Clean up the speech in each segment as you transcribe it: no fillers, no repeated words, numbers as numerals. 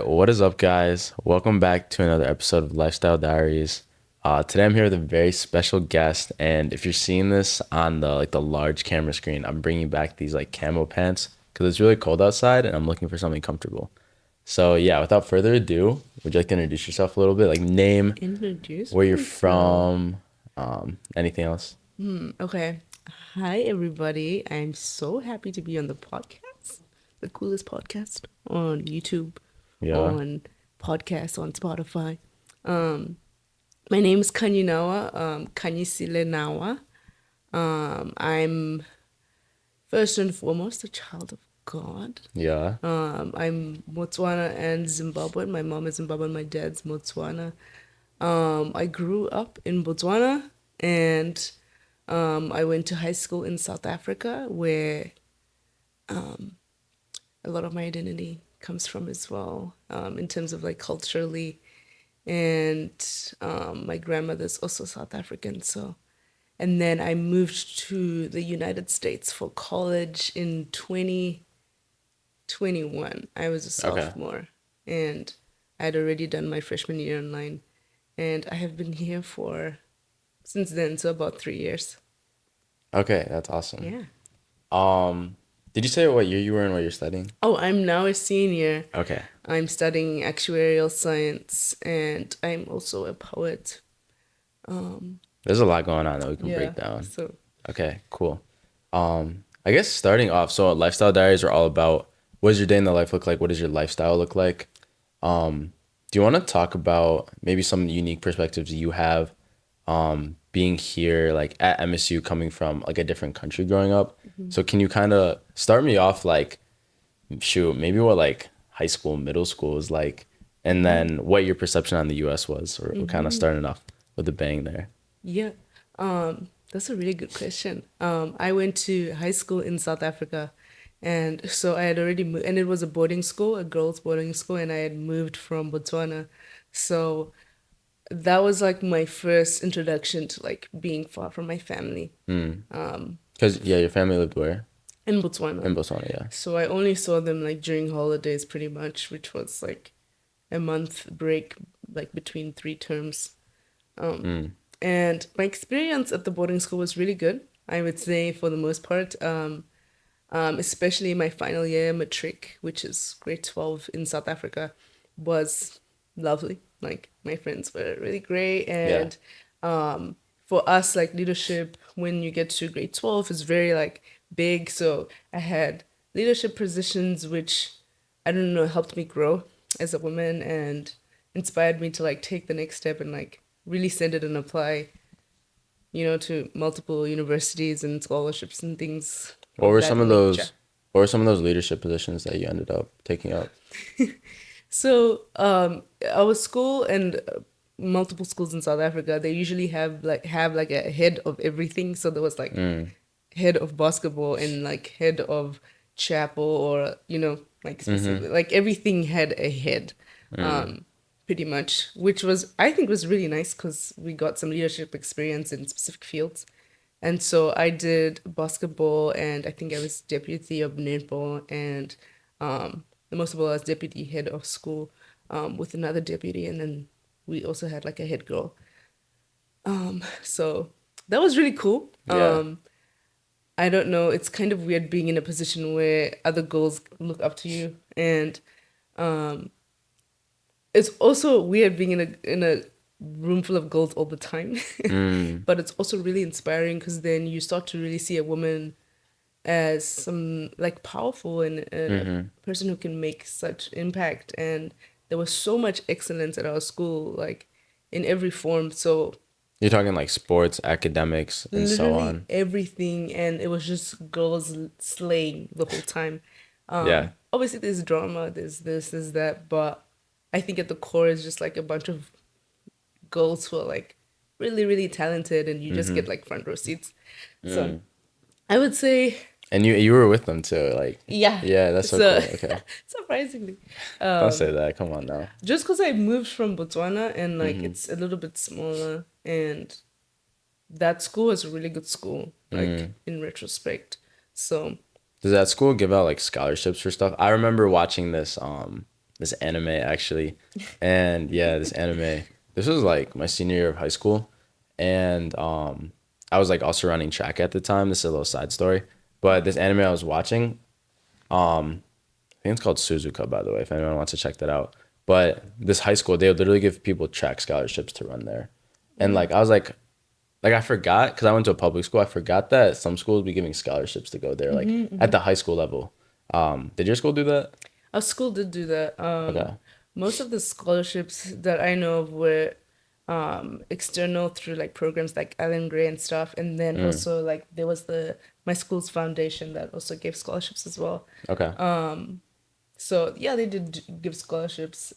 what is up, guys? Welcome back to another episode of Lifestyle Diaries. Today I'm here with a very special guest, and if you're seeing this on the large camera screen, I'm bringing back these like camo pants because it's really cold outside, and I'm looking for something comfortable. So yeah, without further ado, would you like to introduce yourself a little bit? Like name, Introduce where you're myself. from, anything else? Okay. Hi, everybody. I'm so happy to be on the podcast, the coolest podcast on YouTube, Yeah, on podcasts, on Spotify. My name is Khanyi Nawa, Khanyi Sile Nawa. I'm first and foremost a child of God. yeah. I'm Botswana and Zimbabwean. My mom is Zimbabwean, my dad's Botswana. I grew up in Botswana and I went to high school in South Africa, where a lot of my identity comes from as well, in terms of like culturally. And my grandmother's also South African, so. And then I moved to the United States for college in 2021. I was a Okay, sophomore, and I had already done my freshman year online, and I have been here for since then, so about 3 years. okay, that's awesome. Yeah. Um, did you say what year you were in, what you're studying? Oh, I'm now a senior. Okay, I'm studying actuarial science, and I'm also a poet. there's a lot going on that we can Yeah. break down. So, Okay, cool. I guess starting off, so lifestyle diaries are all about what does your day in the life look like? What does your lifestyle look like? Do you want to talk about maybe some unique perspectives you have being here like at MSU coming from like a different country growing up? So can you kind of start me off like shoot, maybe what like high school, middle school is like, and then what your perception on the US was, or we're kind of starting off with a bang there. yeah. That's a really good question. I went to high school in South Africa, and so I had already moved, and it was a boarding school, a girls' boarding school, and I had moved from Botswana. So that was like my first introduction to like being far from my family Because yeah, your family lived where? in Botswana. In Botswana, yeah. So I only saw them like during holidays pretty much, which was like a month break, like between three terms. And my experience at the boarding school was really good, I would say, for the most part. Especially my final year matric, which is grade 12 in South Africa, was lovely. Like my friends were really great, Yeah. and for us, like leadership, when you get to grade 12, is very like big. So I had leadership positions, which I don't know, helped me grow as a woman and inspired me to like take the next step and like really send it and apply, to multiple universities and scholarships and things What of were some that of nature. those what were some of those leadership positions that you ended up taking up? So, our school and multiple schools in South Africa, they usually have like a head of everything. So there was like head of basketball and like head of chapel, or like specific, like everything had a head, pretty much, which was, I think, was really nice because we got some leadership experience in specific fields. And so I did basketball, and I think I was deputy of netball, and most of all, I was deputy head of school, with another deputy, and then we also had like a head girl. So that was really cool. Yeah. I don't know, it's kind of weird being in a position where other girls look up to you, and it's also weird being in a room full of girls all the time. But it's also really inspiring because then you start to really see a woman as some like powerful and a person who can make such impact. And there was so much excellence at our school, like in every form. So You're talking like sports, academics, and so literally on. everything, and it was just girls slaying the whole time. Yeah. Obviously there's drama, there's this, there's that, but I think at the core is just like a bunch of girls who are like really, really talented, and you just get like front row seats. So I would say, And you were with them too, like yeah. yeah, that's so So cool. Okay. surprisingly, Don't say that. Come on now. just because I moved from Botswana, and like it's a little bit smaller, and that school is a really good school, like in retrospect. So Does that school give out like scholarships for stuff? I remember watching this this anime actually, and yeah, this anime. This was like my senior year of high school, and I was like also running track at the time. This is a little side story, but this anime I was watching, I think it's called Suzuka, by the way, if anyone wants to check that out. But this high school, they would literally give people track scholarships to run there, and Mm. like I was like I forgot because I went to a public school. I forgot that some schools be giving scholarships to go there, like at the high school level. Did your school do that? Our school did do that. Okay. Most of the scholarships that I know of were external through like programs like Alan Gray and stuff, and then Mm, also like there was the my school's foundation that also gave scholarships as well. okay. So yeah, they did give scholarships,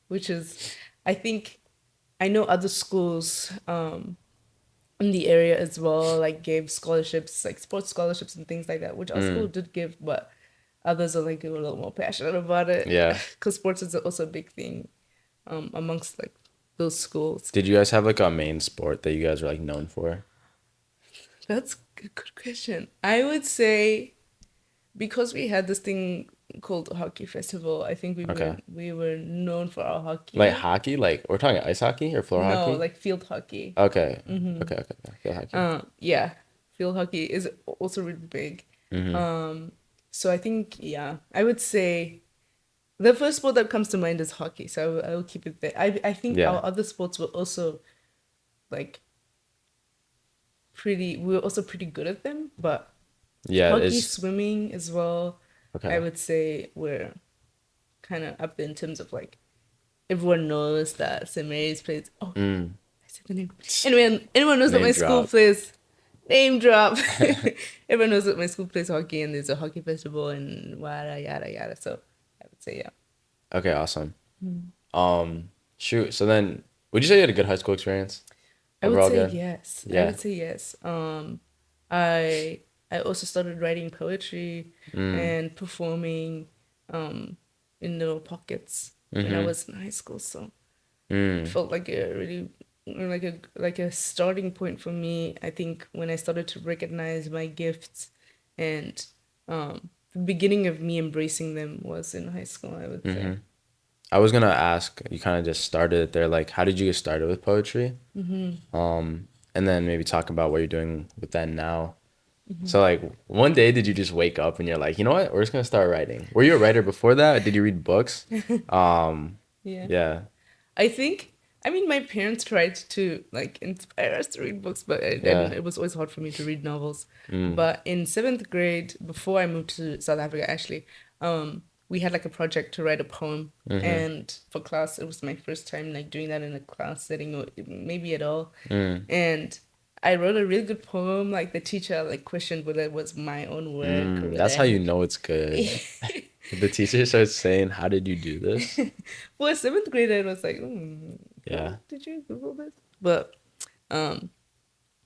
which is, I think, I know other schools in the area as well, like gave scholarships, like sports scholarships and things like that, which our school Mm, did give, but others are like a little more passionate about it yeah. because sports is also a big thing amongst like those schools. Did you guys have like a main sport that you guys were like known for? That's a good question. I would say because we had this thing called hockey festival, I think Okay. we were known for our Like hockey. hockey? Like we're talking ice hockey or floor No, hockey? like field hockey. Okay. Okay. Field hockey. Yeah, field hockey is also really big. Mm-hmm. So I think, yeah, I would say the first sport that comes to mind is hockey. So I will keep it there. I think Yeah. our other sports were also like we were also pretty good at them, but Yeah, hockey, it's swimming as well, I okay. would say we're kind of up there in terms of like everyone knows that St. Mary's plays. Oh, Mm. I said the name. Anyone knows that Name my school drop. plays. Name drop. Everyone knows that my school plays hockey and there's a hockey festival and yada yada yada. So I would say yeah. Okay, awesome. Shoot. So then, would you say you had a good high school experience? I would Overall say good? yes. I Yeah. would say yes. I I also started writing poetry Mm. and performing in little pockets when I Mm-hmm. was in high school. So it Mm. felt like a really like a starting point for me. I think when I started to recognize my gifts and the beginning of me embracing them was in high school, I would say. Mm-hmm. I was gonna ask, you kind of just started it there. Like, how did you get started with poetry? And then maybe talk about what you're doing with that now. So like one day did you just wake up and you're like, you know what? We're just gonna start writing. Were you a writer before that? Did you read books? Um, Yeah. yeah, I think, I mean, my parents tried to like inspire us to read books, but yeah. it was always hard for me to read novels. Mm, But in seventh grade, before I moved to South Africa, actually, we had like a project to write a poem. mm-hmm, And for class, it was my first time like doing that in a class setting or maybe at all. mm, And I wrote a really good poem. Like the teacher like questioned whether it was my own work or mm. whether That's I how you had know it's good. The teacher starts saying, "How did you do this?" for a seventh grader, it was like, Yeah. did you Google this? But um,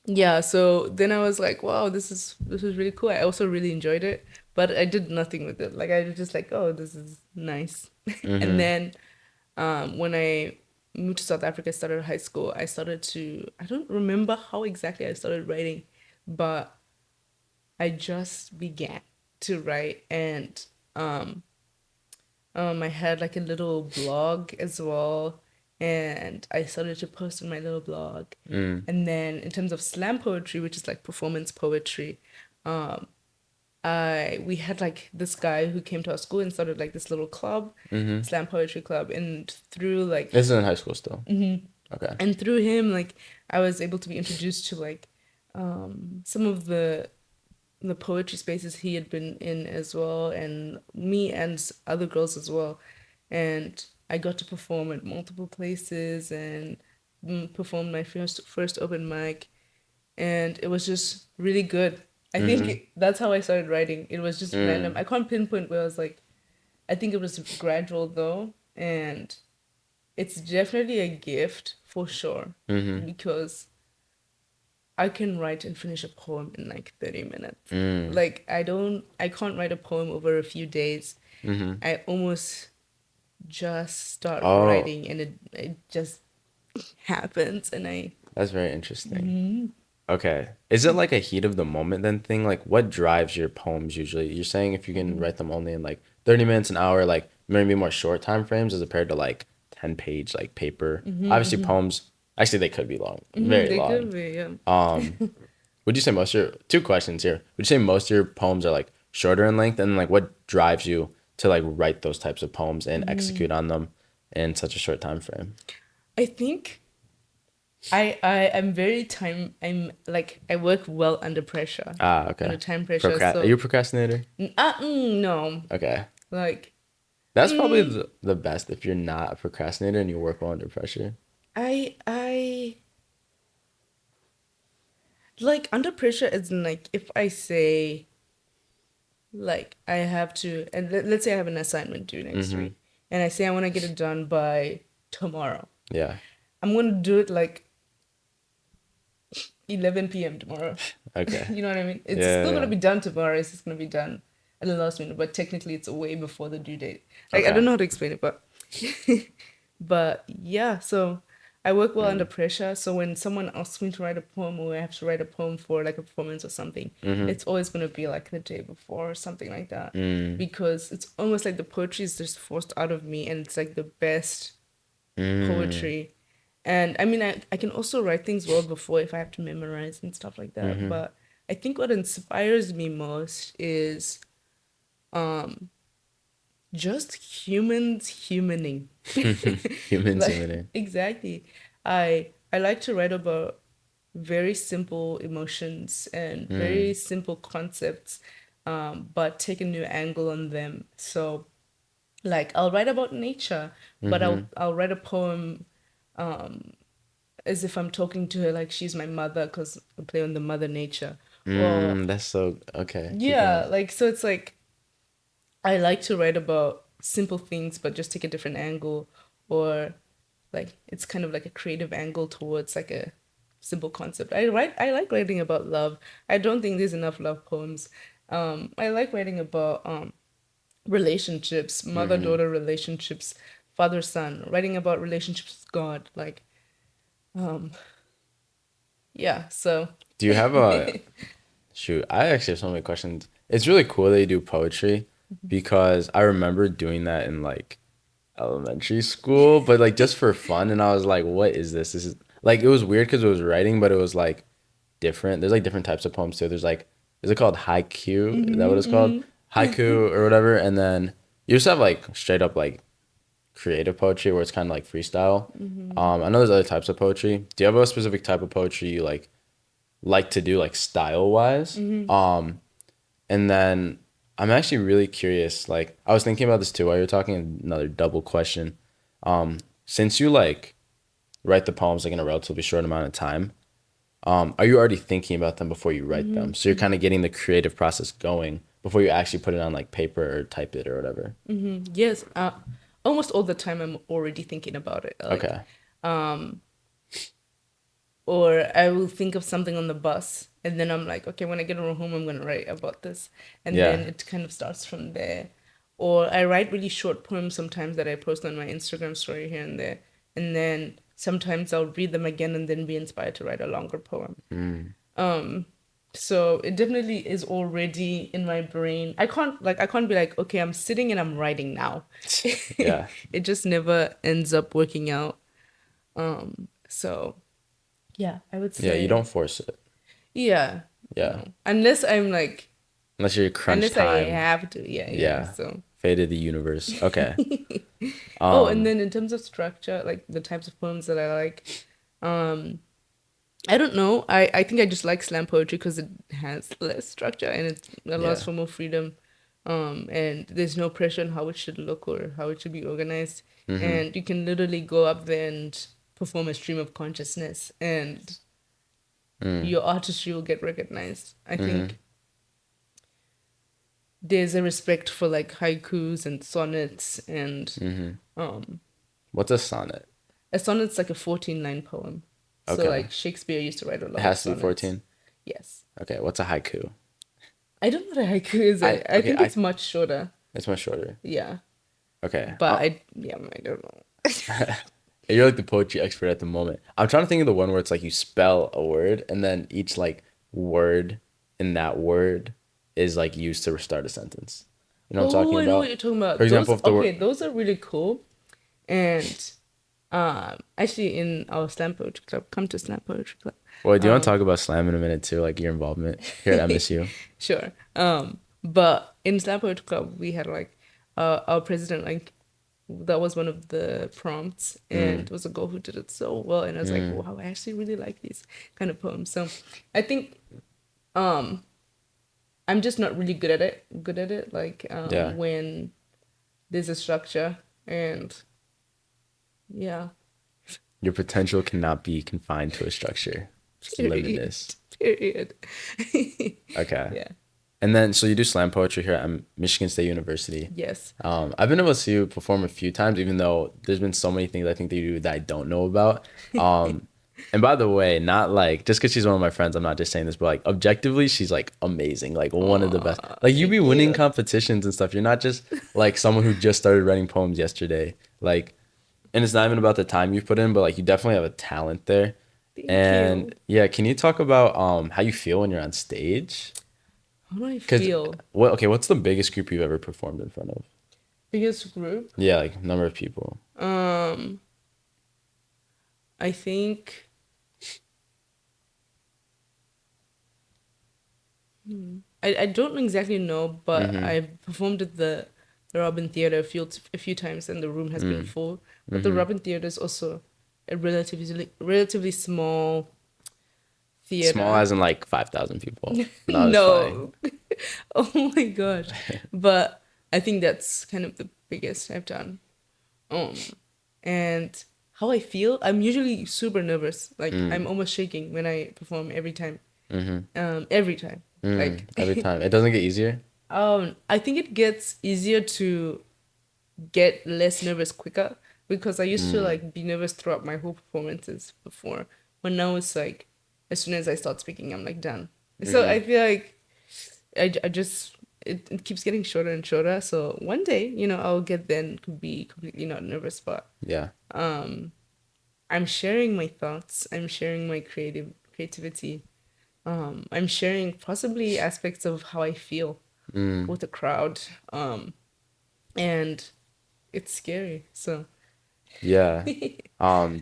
yeah. So then I was like, wow, this is really cool. I also really enjoyed it, but I did nothing with it. Like I was just like, oh, this is nice. And Mm-hmm. then when I moved to South Africa, started high school, I started to. I don't remember how exactly I started writing, but I just began to write and I had like a little blog as well, and I started to post on my little blog. Mm, And then in terms of slam poetry, which is like performance poetry, I we had like this guy who came to our school and started like this little club, mm-hmm. slam poetry club, and through like This is in high school still. Okay. and through him like I was able to be introduced to like some of the poetry spaces he had been in as well, and me and other girls as well. And I got to perform at multiple places and performed my first open mic, and it was just really good. I think Mm-hmm. that's how I started writing. It was just random. Mm, I can't pinpoint where I was like. I think it was gradual though, and it's definitely a gift for sure mm-hmm. because I can write and finish a poem in like 30 minutes. Mm, Like I can't write a poem over a few days. mm-hmm. I almost just start Oh, writing and it just happens and that's very interesting. Okay. Is it like a heat of the moment then thing? Like what drives your poems usually? You're saying if you can write them only in like 30 minutes, an hour, like maybe more short time frames as compared to like 10-page like paper. Obviously, poems. Actually, they could be long, very They long. could be, yeah. Would you say most of your two questions here? Would you say most of your poems are like shorter in length, and like what drives you to like write those types of poems and execute on them in such a short time frame? I think I'm very time. I'm like I work well under pressure, Ah, under okay. time pressure. Are you So a procrastinator? no, Okay. like That's probably mm, the best if you're not a procrastinator and you work well under pressure. I like under pressure. It's like if I say like I have to, and let's say I have an assignment due next Mm-hmm. week, and I say I want to get it done by tomorrow. Yeah. I'm gonna do it like 11 p.m. tomorrow. Okay. You know what I mean? It's Yeah, still gonna yeah. be done tomorrow. It's just gonna be done at the last minute, but technically it's way before the due date. Like I Okay. don't know how to explain it, but but yeah. So I work well under Mm. pressure. So when someone asks me to write a poem or I have to write a poem for like a performance or something, Mm-hmm. it's always gonna be like the day before or something like that, Mm. because it's almost like the poetry is just forced out of me, and it's like the best Mm. poetry. And I mean, I can also write things well before if I have to memorize and stuff like that. Mm-hmm. But I think what inspires me most is just humans humaning. Humans, Like, human. exactly. I like to write about very simple emotions and very Mm. simple concepts, but take a new angle on them. So, like, I'll write about nature, but Mm-hmm. I'll write a poem as if I'm talking to her like she's my mother because I play on the mother nature. Or Mm. That's so okay. Keep yeah, going. like so it's like I like to write about simple things but just take a different angle, or like it's kind of like a creative angle towards like a simple concept. I like writing about love. I don't think there's enough love poems. I like writing about relationships, Mm-hmm. mother-daughter relationships, father-son, writing about relationships with God. Like yeah, so Do you have a shoot? I actually have so many questions. It's really cool that you do poetry because I remember doing that in like elementary school, but like just for fun. And I was like, what is this? This is like, it was weird because it was writing, but it was like different. There's like different types of poems too. There's like, is it called haiku? Is that what it's called? Haiku or whatever. And then you just have like straight up like creative poetry where it's kind of like freestyle. I know there's other types of poetry. Do you have a specific type of poetry you like to do like style wise? And then I'm actually really curious. Like I was thinking about this too while you were talking. Another double question. Since you like write the poems like in a relatively short amount of time, are you already thinking about them before you write them? So you're kind of getting the creative process going before you actually put it on like paper or type it or whatever. yes, almost all the time I'm already thinking about it. Like, Okay. or I will think of something on the bus, and then I'm like, okay, when I get home, I'm gonna write about this, and then Yeah. it kind of starts from there. Or I write really short poems sometimes that I post on my Instagram story here and there, and then sometimes I'll read them again and then be inspired to write a longer poem. Mm. So it definitely is already in my brain. I can't be like, okay, I'm sitting and I'm writing now. Yeah. It just never ends up working out. So yeah, I would Yeah. You say don't force it. yeah. Yeah. No. Unless I'm like Unless you're crunch unless I time. have to. Yeah, yeah. Yeah. So Fate of the universe. Okay. oh, and Um. then in terms of structure, like the types of poems that I like, I don't know. I think I just like slam poetry because it has less structure and it allows Yeah. for more freedom. And there's no pressure on how it should look or how it should be organized. Mm-hmm. And you can literally go up there and perform a stream of consciousness and Mm. your artistry will get recognized. I Mm-hmm. think there's a respect for like haikus and sonnets and Mm-hmm. What's a sonnet? a sonnet's like a 14 line poem. So Okay. like Shakespeare used to write a It lot of has to be sonnets. 14. Yes. Okay. What's a haiku? I don't know what a haiku is. I I okay. think it's much shorter. It's much shorter. Yeah. Okay. But I don't know. You're like the poetry expert at the moment. I'm trying to think of the one where it's like you spell a word and then each like word in that word is like used to start a sentence. You know what I'm Oh, talking I know what about? you're talking For about. Those, example, if the word, okay, those are really cool. And actually, in our slam poetry club, come to slam poetry club. well, do you want to Um, talk about slam in a minute too, like your involvement here at MSU? sure. But in slam poetry club, we had like our president, like that was one of the prompts, and Mm, it was a girl who did it so well, and I was like, mm, wow, I actually really like these kind of poems. So I think um I'm just not really good at it, like yeah. when there's a structure, and yeah. Your potential cannot be confined to a structure. It's Period. limitless. Period. Okay. Yeah. And then, so you do slam poetry here at Michigan State University. Yes. I've been able to see you perform a few times, even though there's been so many things I think that you do that I don't know about. Um, and by the way, not like just because she's one of my friends, I'm not just saying this, but like objectively, she's like amazing, like one of the best. Aw, Like you be thank winning you. competitions and stuff. You're not just like someone who just started writing poems yesterday. Like, and it's not even about the time you put in, but like you definitely have a talent there. Thank And you. yeah, can you talk about how you feel when you're on stage? How do I Because feel? what? Okay, what's the biggest group you've ever performed in front of? Biggest group? Yeah, like number of people. Um, I think I don't exactly know, but Mm-hmm. I performed at the Robin Theater a few times, and the room has been Mm. full. But the Mm-hmm. Robin Theater is also a relatively small Small theater. as in like 5,000 people. No, it's fine. No. Oh my gosh. But I think that's kind of the biggest I've done. Um, and how I feel, I'm usually super nervous. Like I'm Mm. almost shaking when I perform every time. Mm-hmm. Every time. Mm. Like Every time. It doesn't get easier. I think it gets easier to get less nervous quicker because I used to Mm. like be nervous throughout my whole performances before. But now it's like as soon as I start speaking, I'm like done. So Mm-hmm. I feel like I just it keeps getting shorter and shorter. So one day, I'll get there and could be completely not nervous. But Yeah. I'm sharing my thoughts. I'm sharing my creativity. I'm sharing possibly aspects of how I feel Mm. with the crowd. And it's scary. So Yeah. Do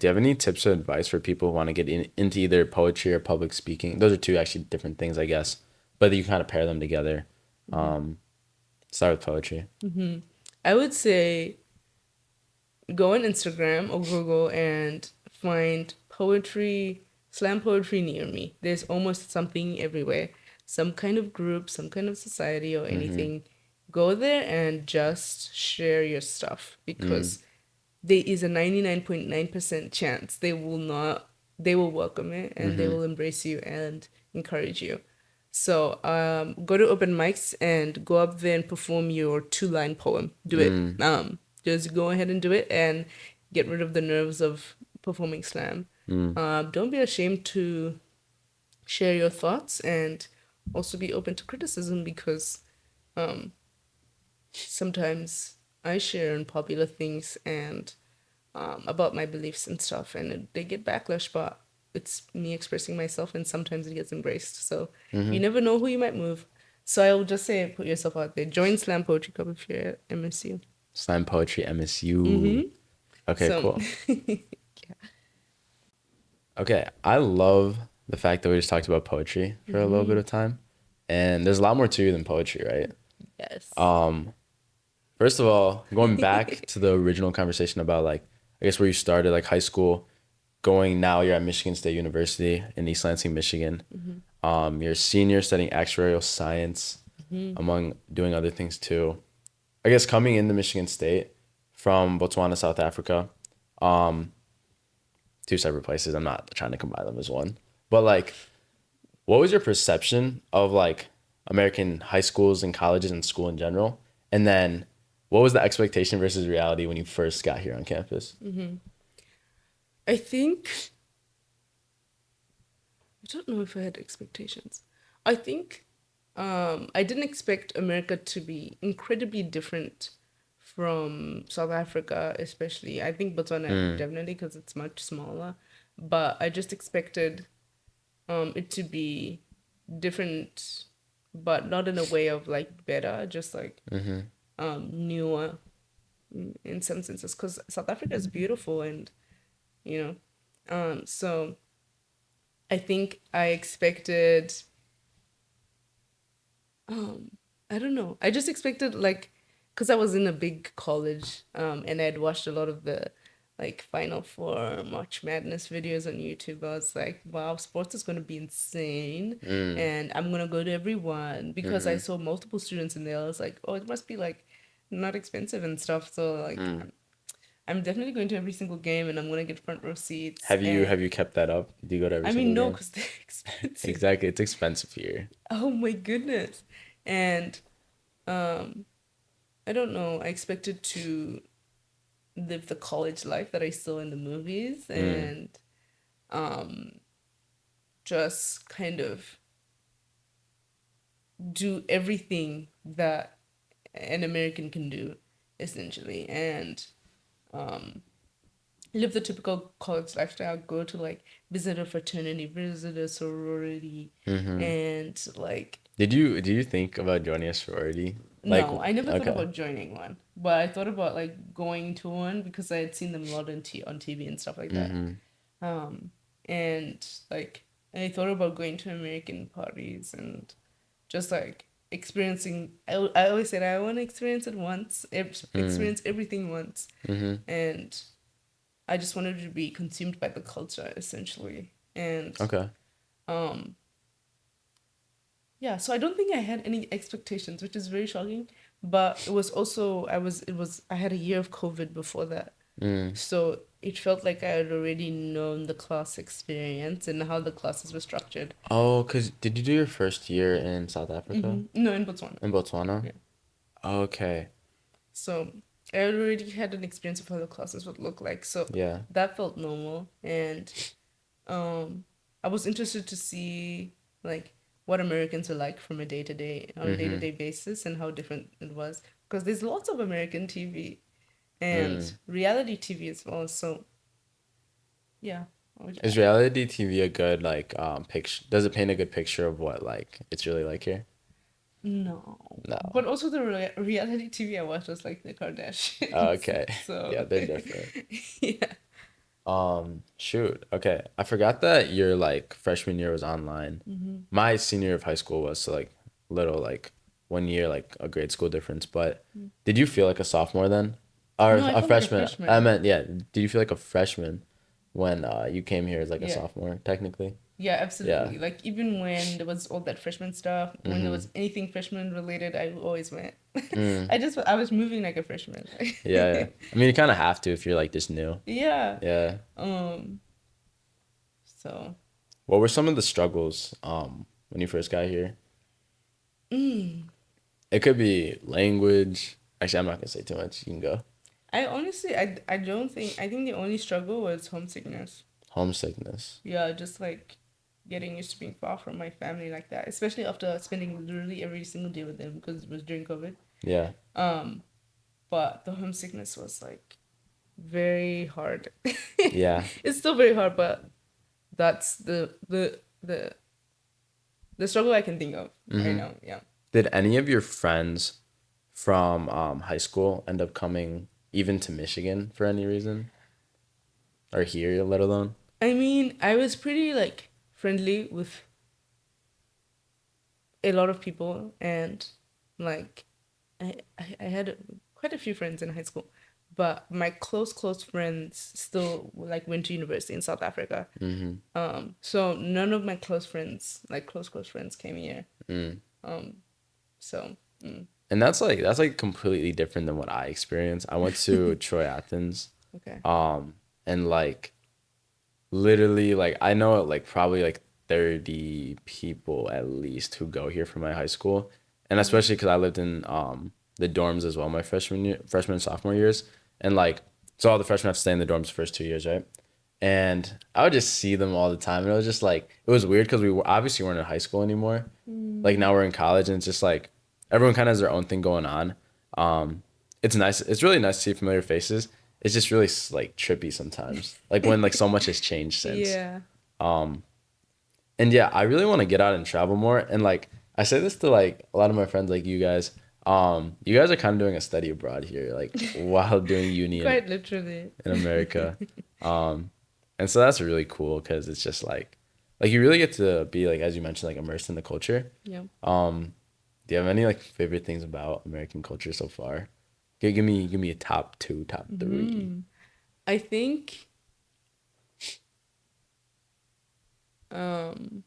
you have any tips or advice for people who want to get into either poetry or public speaking? Those are two actually different things, I guess, but you kind of pair them together. Um, Start with poetry. I would say go on Instagram or Google and find slam poetry near me. There's almost something everywhere. Some kind of group, some kind of society or Mm-hmm. anything. Go there and just share your stuff Mm. because there is a 99.9% chance they will welcome it and they Mm-hmm. will embrace you and encourage you. So go to open mics and go up there and perform your two-line poem. Do it. Mm. Just go ahead and do it and get rid of the nerves of performing slam. Mm. Don't be ashamed to share your thoughts and also be open to criticism because sometimes I share unpopular things and about my beliefs and stuff, and they get backlash, but it's me expressing myself, and sometimes it gets embraced. So you Mm-hmm. never know who you might move. So I will just say, put yourself out there. Join Slam Poetry Club if you're at MSU. Slam poetry MSU. Mm-hmm. Okay, So cool. Okay, I love the fact that we just talked about poetry for a little bit of time. And there's a lot more to you than poetry, right? yes. Um, First of all, going back to the original conversation about like, I guess where you started, like high school, going now you're at Michigan State University in East Lansing, Michigan. You're a senior studying actuarial science, among doing other things too. I guess coming into Michigan State from Botswana, South Africa, two separate places. I'm not trying to combine them as one. But like, what was your perception of like American high schools and colleges and school in general? And then what was the expectation versus reality when you first got here on campus? I think I don't know if I had expectations. I think I didn't expect America to be incredibly different from South Africa, especially. I think Botswana Mm, definitely because it's much smaller, but I just expected it to be different, but not in a way of like better, just like mm-hmm, newer in some senses because South Africa is beautiful and you know, so I think I expected, I don't know, I just expected like, because I was in a big college, and I'd watched a lot of the like Final Four, March Madness videos on YouTube. I was like, wow, sports is going to be insane, Mm. and I'm going to go to every one because I Mm-hmm. saw multiple students in there. I was like, oh, it must be like not expensive and stuff. So like, Mm. I'm definitely going to every single game, and I'm going to get front row seats. Have you kept that up? Do you go to every I mean, single no, game? because they're expensive. Exactly. It's expensive here. Oh my goodness. And I don't know. I expected to live the college life that I saw in the movies Mm. and just kind of do everything that an American can do, essentially, and live the typical college lifestyle. Go to like visit a fraternity, visit a sorority, Mm-hmm. and like Did you think about joining a sorority? Like, no, I never thought okay. about joining one, but I thought about like going to one because I had seen them a lot on TV and stuff like that. Mm-hmm. And like I thought about going to American parties and just like experiencing. I always said I want to experience it once, Mm. experience everything once, Mm-hmm. and I just wanted to be consumed by the culture essentially. And Okay. yeah, so I don't think I had any expectations, which is very shocking. But it was also I had a year of COVID before that. Mm. So it felt like I had already known the class experience and how the classes were structured. Oh, did you do your first year in South Africa? No, in Botswana. In Botswana? Yeah. Okay. So I already had an experience of how the classes would look like. So Yeah. that felt normal. And I was interested to see like what Americans are like from a day to day on a day to Mm-hmm. day basis and how different it was. Because there's lots of American TV and Mm. reality TV as well. So yeah. I would, Is reality TV a good like picture? Does it paint a good picture of what like it's really like here? no. No. But also the reality TV I watched was like the Oh, Kardashians. okay. Yeah, So they're different. yeah. Shoot. Okay. I forgot that your like freshman year was online. Mm-hmm. My senior year of high school was so like little like 1 year like a grade school difference. But did you feel like a sophomore then? Or No, I a felt like a freshman? I freshman. meant yeah. Did you feel like a freshman when you came here as like a Yeah. sophomore technically? Yeah, Yeah. absolutely. Like even when there was all that freshman stuff, when there Mm-hmm. was anything freshman related, I always went. Mm. I was moving like a freshman. Yeah, yeah. I mean, you kind of have to if you're like just new. Yeah. Yeah. Um. So. What were some of the struggles when you first got here? It could be language. Actually, I'm not gonna say too much. You can go. I honestly, I don't think. I think the only struggle was homesickness. Homesickness. Yeah, just like getting used to being far from my family like that, especially after spending literally every single day with them because it was during COVID. Yeah. But the homesickness was like very hard. Yeah. It's still very hard, but that's the struggle I can think of right Mm-hmm. now. Yeah. Did any of your friends from high school end up coming even to Michigan for any reason? Or here, let alone? I mean, I was pretty like friendly with a lot of people and like I had quite a few friends in high school, but my close friends still like went to university in South Africa. Mm-hmm. So none of my close friends, like close friends, came here. Mm. So And that's like completely different than what I experienced. I went to Troy Athens, okay. and like literally like I know like probably like 30 people at least who go here from my high school, and especially because I lived in the dorms as well my freshman and sophomore years, and like so all the freshmen have to stay in the dorms the first 2 years, right? And I would just see them all the time, and it was just like it was weird because we were obviously weren't in high school anymore. Like now we're in college, and it's just like everyone kind of has their own thing going on. It's nice. It's really nice to see familiar faces. It's just really like trippy sometimes. Like when like so much has changed since. Yeah. And yeah, I really want to get out and travel more. And like I say this to like a lot of my friends, like you guys. You guys are kind of doing a study abroad here, like while doing uni Quite literally. in America. Um, and so that's really cool because it's just like you really get to be like, as you mentioned, like immersed in the culture. Yeah. Um, do you have any like favorite things about American culture so far? Give me a top two, top three. I think um,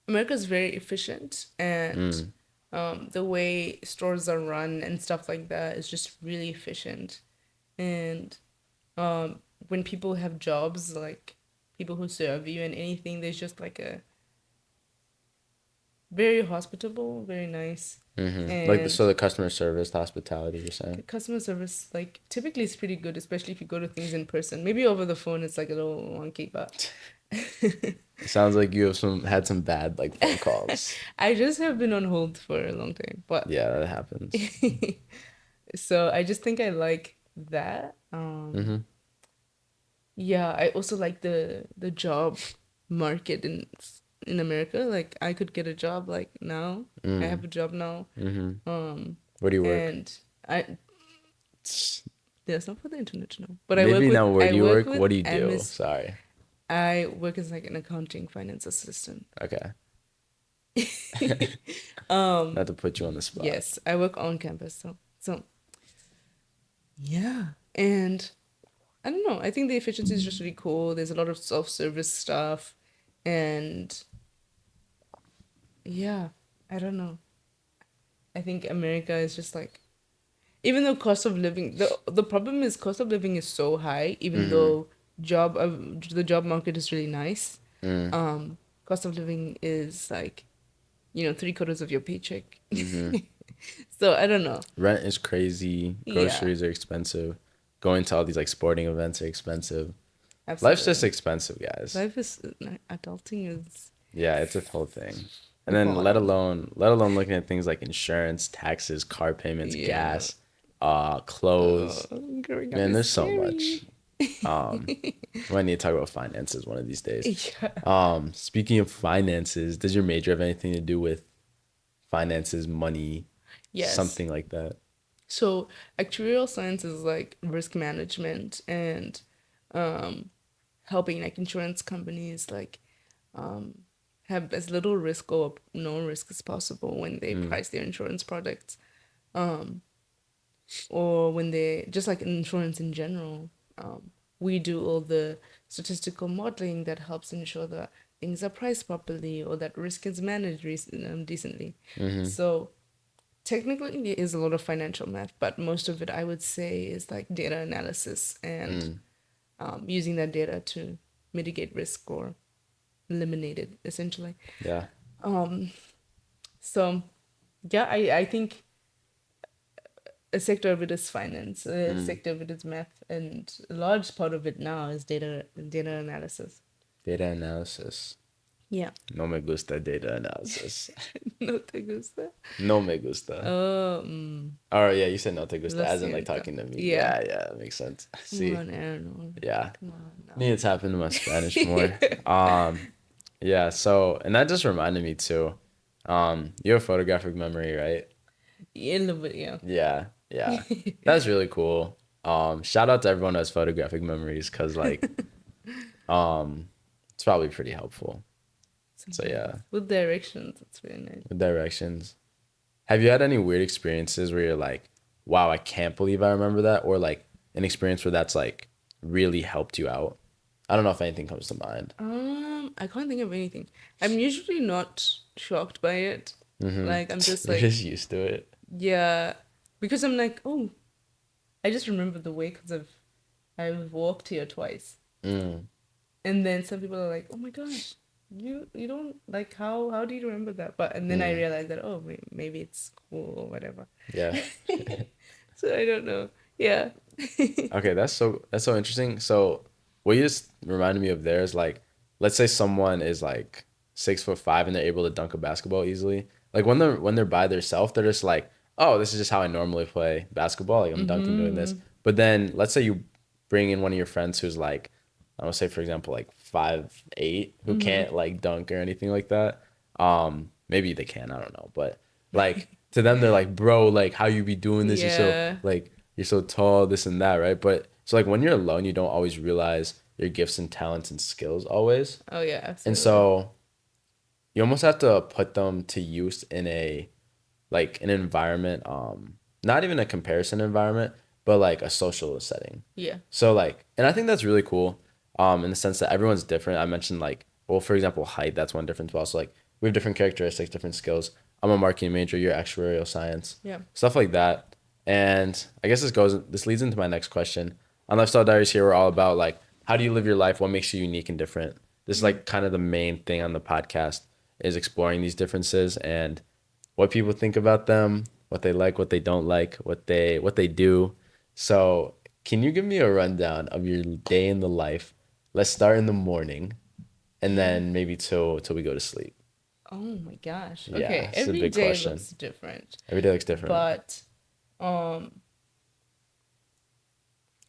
America is very efficient, and Mm, the way stores are run and stuff like that is just really efficient. And when people have jobs, like people who serve you and anything, there's just like a very hospitable, very nice, Like the, so and the customer service, the hospitality, you're saying? customer service. Like typically, it's pretty good, especially if you go to things in person. Maybe over the phone, it's like a little wonky, but It sounds like you have some had some bad like phone calls. I just have been on hold for a long time. But Yeah, that happens. so I just think I like that. Mm-hmm. Yeah, I also like the job market in America. Like I could get a job like now. I have Mm, a job now. mm-hmm. Um, Where do you work? and I That's not for the internet to know. But Maybe now where I do you work work? with What do you do? MS. Sorry. I work as like an accounting finance assistant. Okay. Um, Not to put you on the spot. yes, I work on campus. So yeah, and I don't know. I think the efficiency is just really cool. There's a lot of self-service stuff, and yeah, I don't know. I think America is just like, even though cost of living, the problem is cost of living is so high, even Mm-hmm. though the job market is really nice. Mm, Cost of living is like, three-quarters of your paycheck. mm-hmm. So I don't know. Rent is crazy. Yeah, Groceries are expensive. Going to all these like sporting events are expensive. Life's just absolutely. expensive, guys. Life is adulting is Yeah, it's a whole thing. And then wild. let alone looking at things like insurance, taxes, car payments, Yeah. gas, clothes. Growing up Man, is there's so much. scary. Um, we might need to talk about finances one of these days. Yeah. Speaking of finances, does your major have anything to do with finances, money, Yes. something like that? So actuarial science is like risk management and um, helping like insurance companies like um, have as little risk or no risk as possible when they Mm, price their insurance products, or when they just like insurance in general. We do all the statistical modeling that helps ensure that things are priced properly or that risk is managed decently. mm-hmm, So technically, there is a lot of financial math, but most of it I would say is like data analysis and mm, using that data to mitigate risk or eliminate it essentially. yeah. So yeah, I think a sector of it is finance, a Mm. sector of it is math, and a large part of it now is data analysis. Data analysis. Yeah. No me gusta data analysis. No te gusta? No me gusta. Oh, Oh yeah, you said no te gusta lo as in like siento. talking to me. Yeah. Yeah, yeah, that makes sense. Come See, on, Aaron. yeah. Come on now. Need to tap into my Spanish more. Yeah, so and that just reminded me too. You have photographic memory, right? Yeah, a little bit, yeah. Yeah, yeah. That's really cool. Shout out to everyone who has photographic memories because like it's probably pretty helpful. So Sometimes yeah, with directions, it's really nice. with directions. Have you had any weird experiences where you're like, wow, I can't believe I remember that? Or like an experience where that's like really helped you out? I don't know if anything comes to mind. I can't think of anything. I'm usually not shocked by it. Mm-hmm. Like I'm just You're like, just used to it. yeah, because I'm like, oh, I just remember the way because I've walked here twice, Mm, and then some people are like, oh my gosh, you don't like how do you remember that? But and then I mm, realized that, oh, maybe it's cool or whatever. yeah. So I don't know. Yeah. Okay, that's so interesting. So what you just reminded me of there is like, let's say someone is like 6'5" and they're able to dunk a basketball easily. Like when they're by themselves, they're just like, oh, this is just how I normally play basketball. Like I'm dunking doing this. Mm-hmm. But then let's say you bring in one of your friends who's like, I would say for example like 5'8", who Mm-hmm. can't like dunk or anything like that. Maybe they can, I don't know. But like to them they're like, bro, like how you be doing this? You're so Yeah. like you're so tall, this and that, right? But so like when you're alone, you don't always realize your gifts and talents and skills always. Oh yeah, And absolutely. so you almost have to put them to use in a like an environment, not even a comparison environment, but like a social setting. Yeah. So like, and I think that's really cool, in the sense that everyone's different. I mentioned like, well, for example, height, that's one difference. But also like we have different characteristics, different skills. I'm a marketing major, you're actuarial science, Yeah. stuff like that. And I guess this leads into my next question. On Lifestyle Diaries here, we're all about like, how do you live your life? What makes you unique and different? This is like kind of the main thing on the podcast is exploring these differences and what people think about them, what they like, what they don't like, what they do. So, can you give me a rundown of your day in the life? Let's start in the morning and then maybe till we go to sleep. Oh my gosh. Yeah, Okay, it's a every big day question. looks different, Every day looks different. but um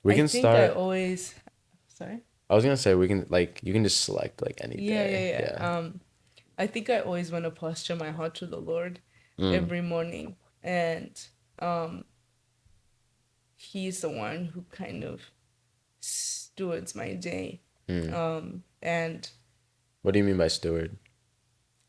We I can think I start. always sorry. I was gonna say we can like you can just select like any Yeah, day. yeah, Yeah. yeah. I think I always want to posture my heart to the Lord Mm, every morning, and um he's the one who kind of stewards my day. mm. And What do you mean by steward?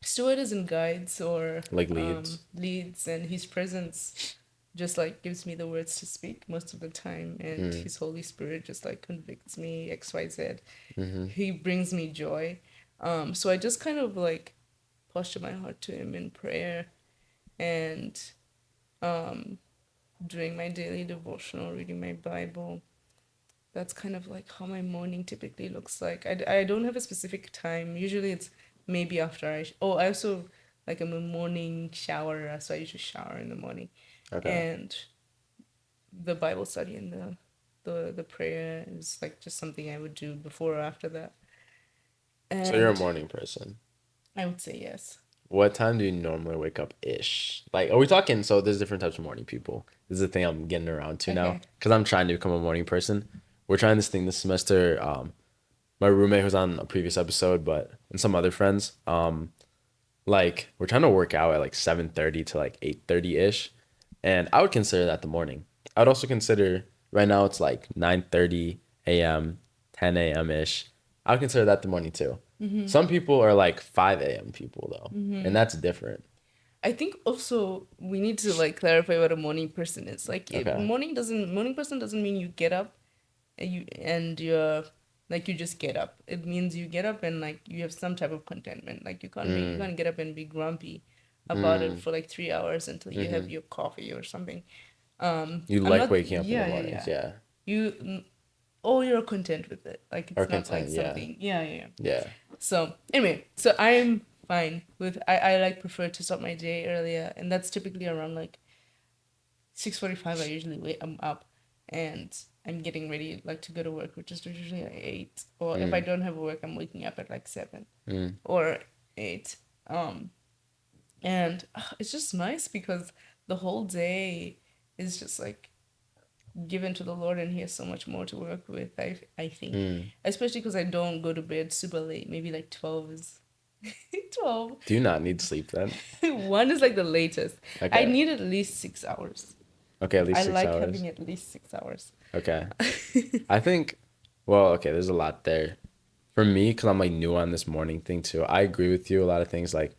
steward is in guides or Like leads. leads, and his presence just like gives me the words to speak most of the time, and Mm, his Holy Spirit just like convicts me XYZ. mm-hmm. He brings me joy. So I just kind of like posture my heart to him in prayer and um doing my daily devotional, reading my Bible. That's kind of like how my morning typically looks like. I don't have a specific time. Usually it's maybe after I also like I'm a morning shower, so I usually shower in the morning. Okay. And the Bible study and the prayer is like just something I would do before or after that. So you're a And morning person. I would say yes. What time do you normally wake up ish? Like, are we talking? So there's different types of morning people. This is the thing I'm getting around to now Okay. because I'm trying to become a morning person. We're trying this thing this semester. My roommate who's on a previous episode, but and some other friends. Like we're trying to work out at like 7:30 to like 8:30 ish, and I would consider that the morning. I would also consider right now it's like 9:30 a.m., 10 a.m. ish. I would consider that the morning too. Some people are like 5 a.m. people though, and that's different. I think also we need to like clarify what a morning person is. Like Okay. morning person doesn't mean you get up and you're like you just get up. It means you get up and like you have some type of contentment. Like you Mm, can't get up and be grumpy about it mm, for like 3 hours until you have mm-hmm. your coffee or something. You I'm like not. waking up in the Yeah, yeah, mornings, yeah. yeah. You oh, you're content with it. Like Or it's not like content, yeah. something. Yeah, yeah, yeah. Yeah. So anyway, so I'm fine with I like prefer to start my day earlier, and that's typically around like 6:45. I usually wait. I'm up, and I'm getting ready like to go to work, which is usually at 8. Or if I Mm, don't have work, I'm waking up at like 7 mm, or 8. And it's just nice because the whole day is just like given to the Lord, and He has so much more to work with. I think, mm. especially because I don't go to bed super late. Maybe like 12 is 12. Do you not need sleep then? 1 is like the latest. I Okay. need at least 6 hours. Okay, at I least six like hours. having at least 6 hours. Okay. I think, well, okay, there's a lot there. For me, because I'm like new on this morning thing too, I agree with you. A lot of things like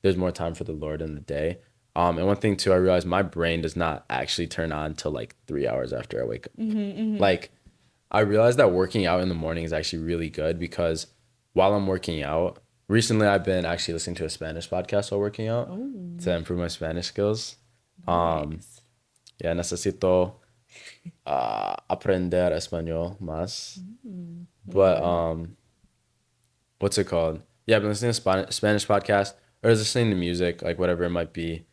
there's more time for the Lord in the day. And one thing too, I realized my brain does not actually turn on till like 3 hours after I wake up. Like I realized that working out in the morning is actually really good because while I'm working out, recently I've been actually listening to a Spanish podcast while working out to Oh, improve my Spanish skills. nice. Yeah, necesito aprender español más. But Wow. what's it called? Yeah, I've been listening to Spanish podcast or listening to music, like whatever it might be.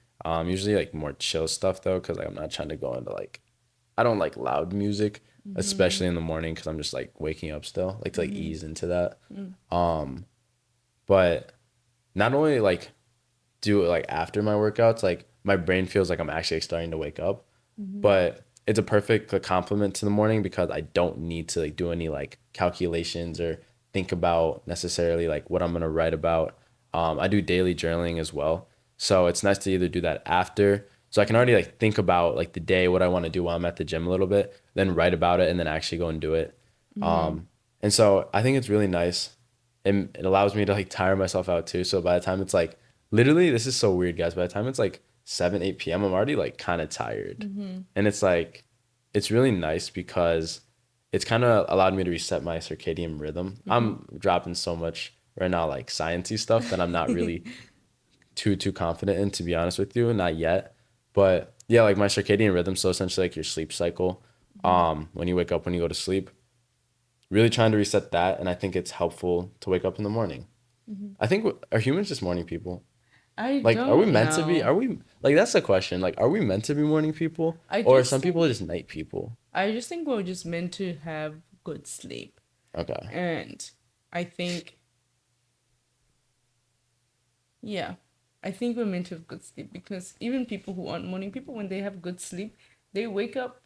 Usually like more chill stuff though, because like I'm not trying to go into like I don't like loud music, especially in the morning, because I'm just like waking up still, like to like ease into that. But not only like do it like after my workouts, like my brain feels like I'm actually starting to wake up, but it's a perfect like, complement to the morning because I don't need to like do any like calculations or think about necessarily like what I'm gonna write about. I do daily journaling as well, so it's nice to either do that after. So I can already like think about like the day, what I want to do while I'm at the gym a little bit, then write about it and then actually go and do it. And so I think it's really nice. And it allows me to like tire myself out too. So by the time it's like literally, this is so weird, guys. By the time it's like 7, 8 p.m., I'm already like kind of tired. And it's like it's really nice because it's kind of allowed me to reset my circadian rhythm. I'm dropping so much right now, like sciencey stuff that I'm not really too confident in, to be honest with you, not yet. But yeah, like my circadian rhythm, so essentially like your sleep cycle, when you wake up, when you go to sleep, really trying to reset that, and I think it's helpful to wake up in the morning. I think are humans just morning people? I Like, are we don't meant to be? know. Are we like that's the question? Like, are we meant to be morning people, I or are just some people think just night people? I just think we're just meant to have good sleep. Okay. And I think, yeah, I think we're meant to have good sleep because even people who aren't morning people, when they have good sleep, they wake up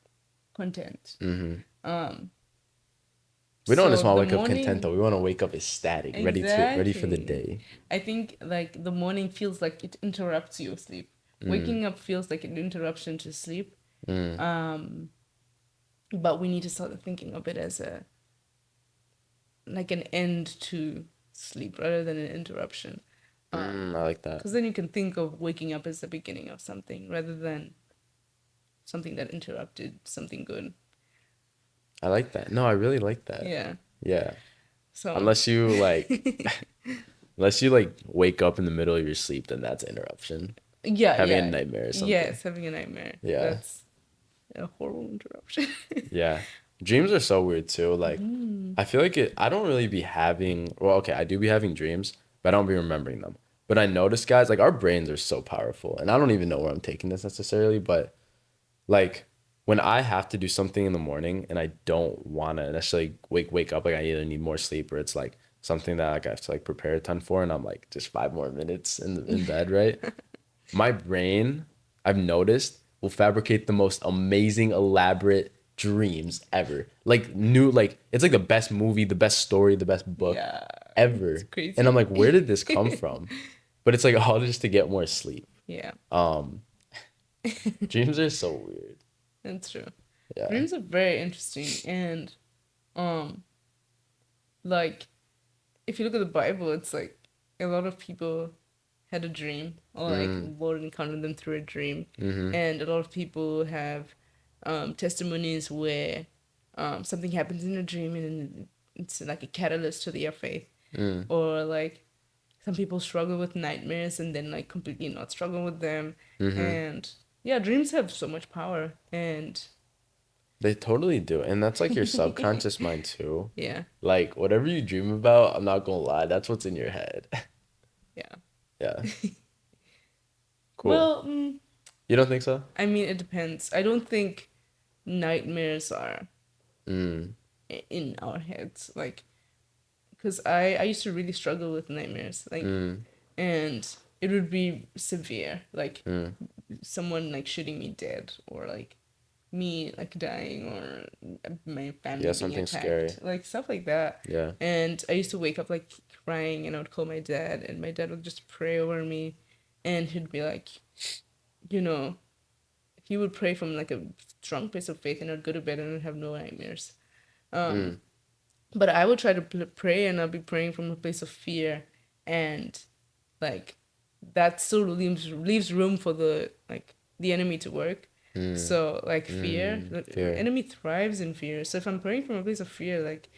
content. Mm-hmm. Um, We don't so just want to the wake up content though. morning, We want to wake up ecstatic, ready for the exactly. day. I think like the morning feels like it interrupts your sleep. Mm, Waking up feels like an interruption to sleep. mm, Um, but we need to start thinking of it as a like an end to sleep rather than an interruption. I like that. Because then you can think of waking up as the beginning of something rather than something that interrupted something good. I like that. No, I really like that. Yeah. Yeah. So, Unless you like, unless you like wake up in the middle of your sleep, then that's an interruption. yeah, Having a yeah. nightmare or something. Yes, having a nightmare. Yeah. That's a horrible interruption. Yeah. Dreams are so weird too. Like, I feel like I don't really be having, well, okay, I do be having dreams, but I don't be remembering them. But I notice, guys, like our brains are so powerful. And I don't even know where I'm taking this necessarily, but like when I have to do something in the morning and I don't want to necessarily wake up, like I either need more sleep or it's like something that like I have to like prepare a ton for, and I'm like just 5 more minutes in bed, right? My brain, I've noticed, will fabricate the most amazing, elaborate dreams ever. Like new, like it's like the best movie, the best story, the best book Yeah, it's ever. And I'm crazy. like, where did this come from? But it's like all just to get more sleep. Yeah, Um, Dreams are so weird. that's true. Yeah. Dreams are very interesting and um like if you look at the Bible, it's like a lot of people had a dream or like Mm, Lord encountered them through a dream. mm-hmm. And a lot of people have testimonies where something happens in a dream and it's like a catalyst to their faith. Mm, Or like some people struggle with nightmares and then like completely not struggle with them. mm-hmm. And yeah, dreams have so much power. And They totally do. And that's like your subconscious mind too. yeah, Like whatever you dream about, I'm not gonna lie, that's what's in your head. yeah. Yeah. Cool. Well, You don't think so? I mean, it depends. I don't think nightmares are Mm, in our heads. Like, because I used to really struggle with nightmares. Like, mm, and it would be severe. Like, mm. someone like shooting me dead or like me like dying or my family Yeah, being something scary. attacked. Like, stuff like that. Yeah. And I used to wake up like crying and I would call my dad and my dad would just pray over me and he'd be like, you know, he would pray from like a strong place of faith and I'd go to bed and I'd have no nightmares. Um, Mm, but I would try to pray and I'd be praying from a place of fear and like that still leaves room for the enemy to work. mm, So like fear, the fear. enemy thrives in fear. So if I'm praying from a place of fear, like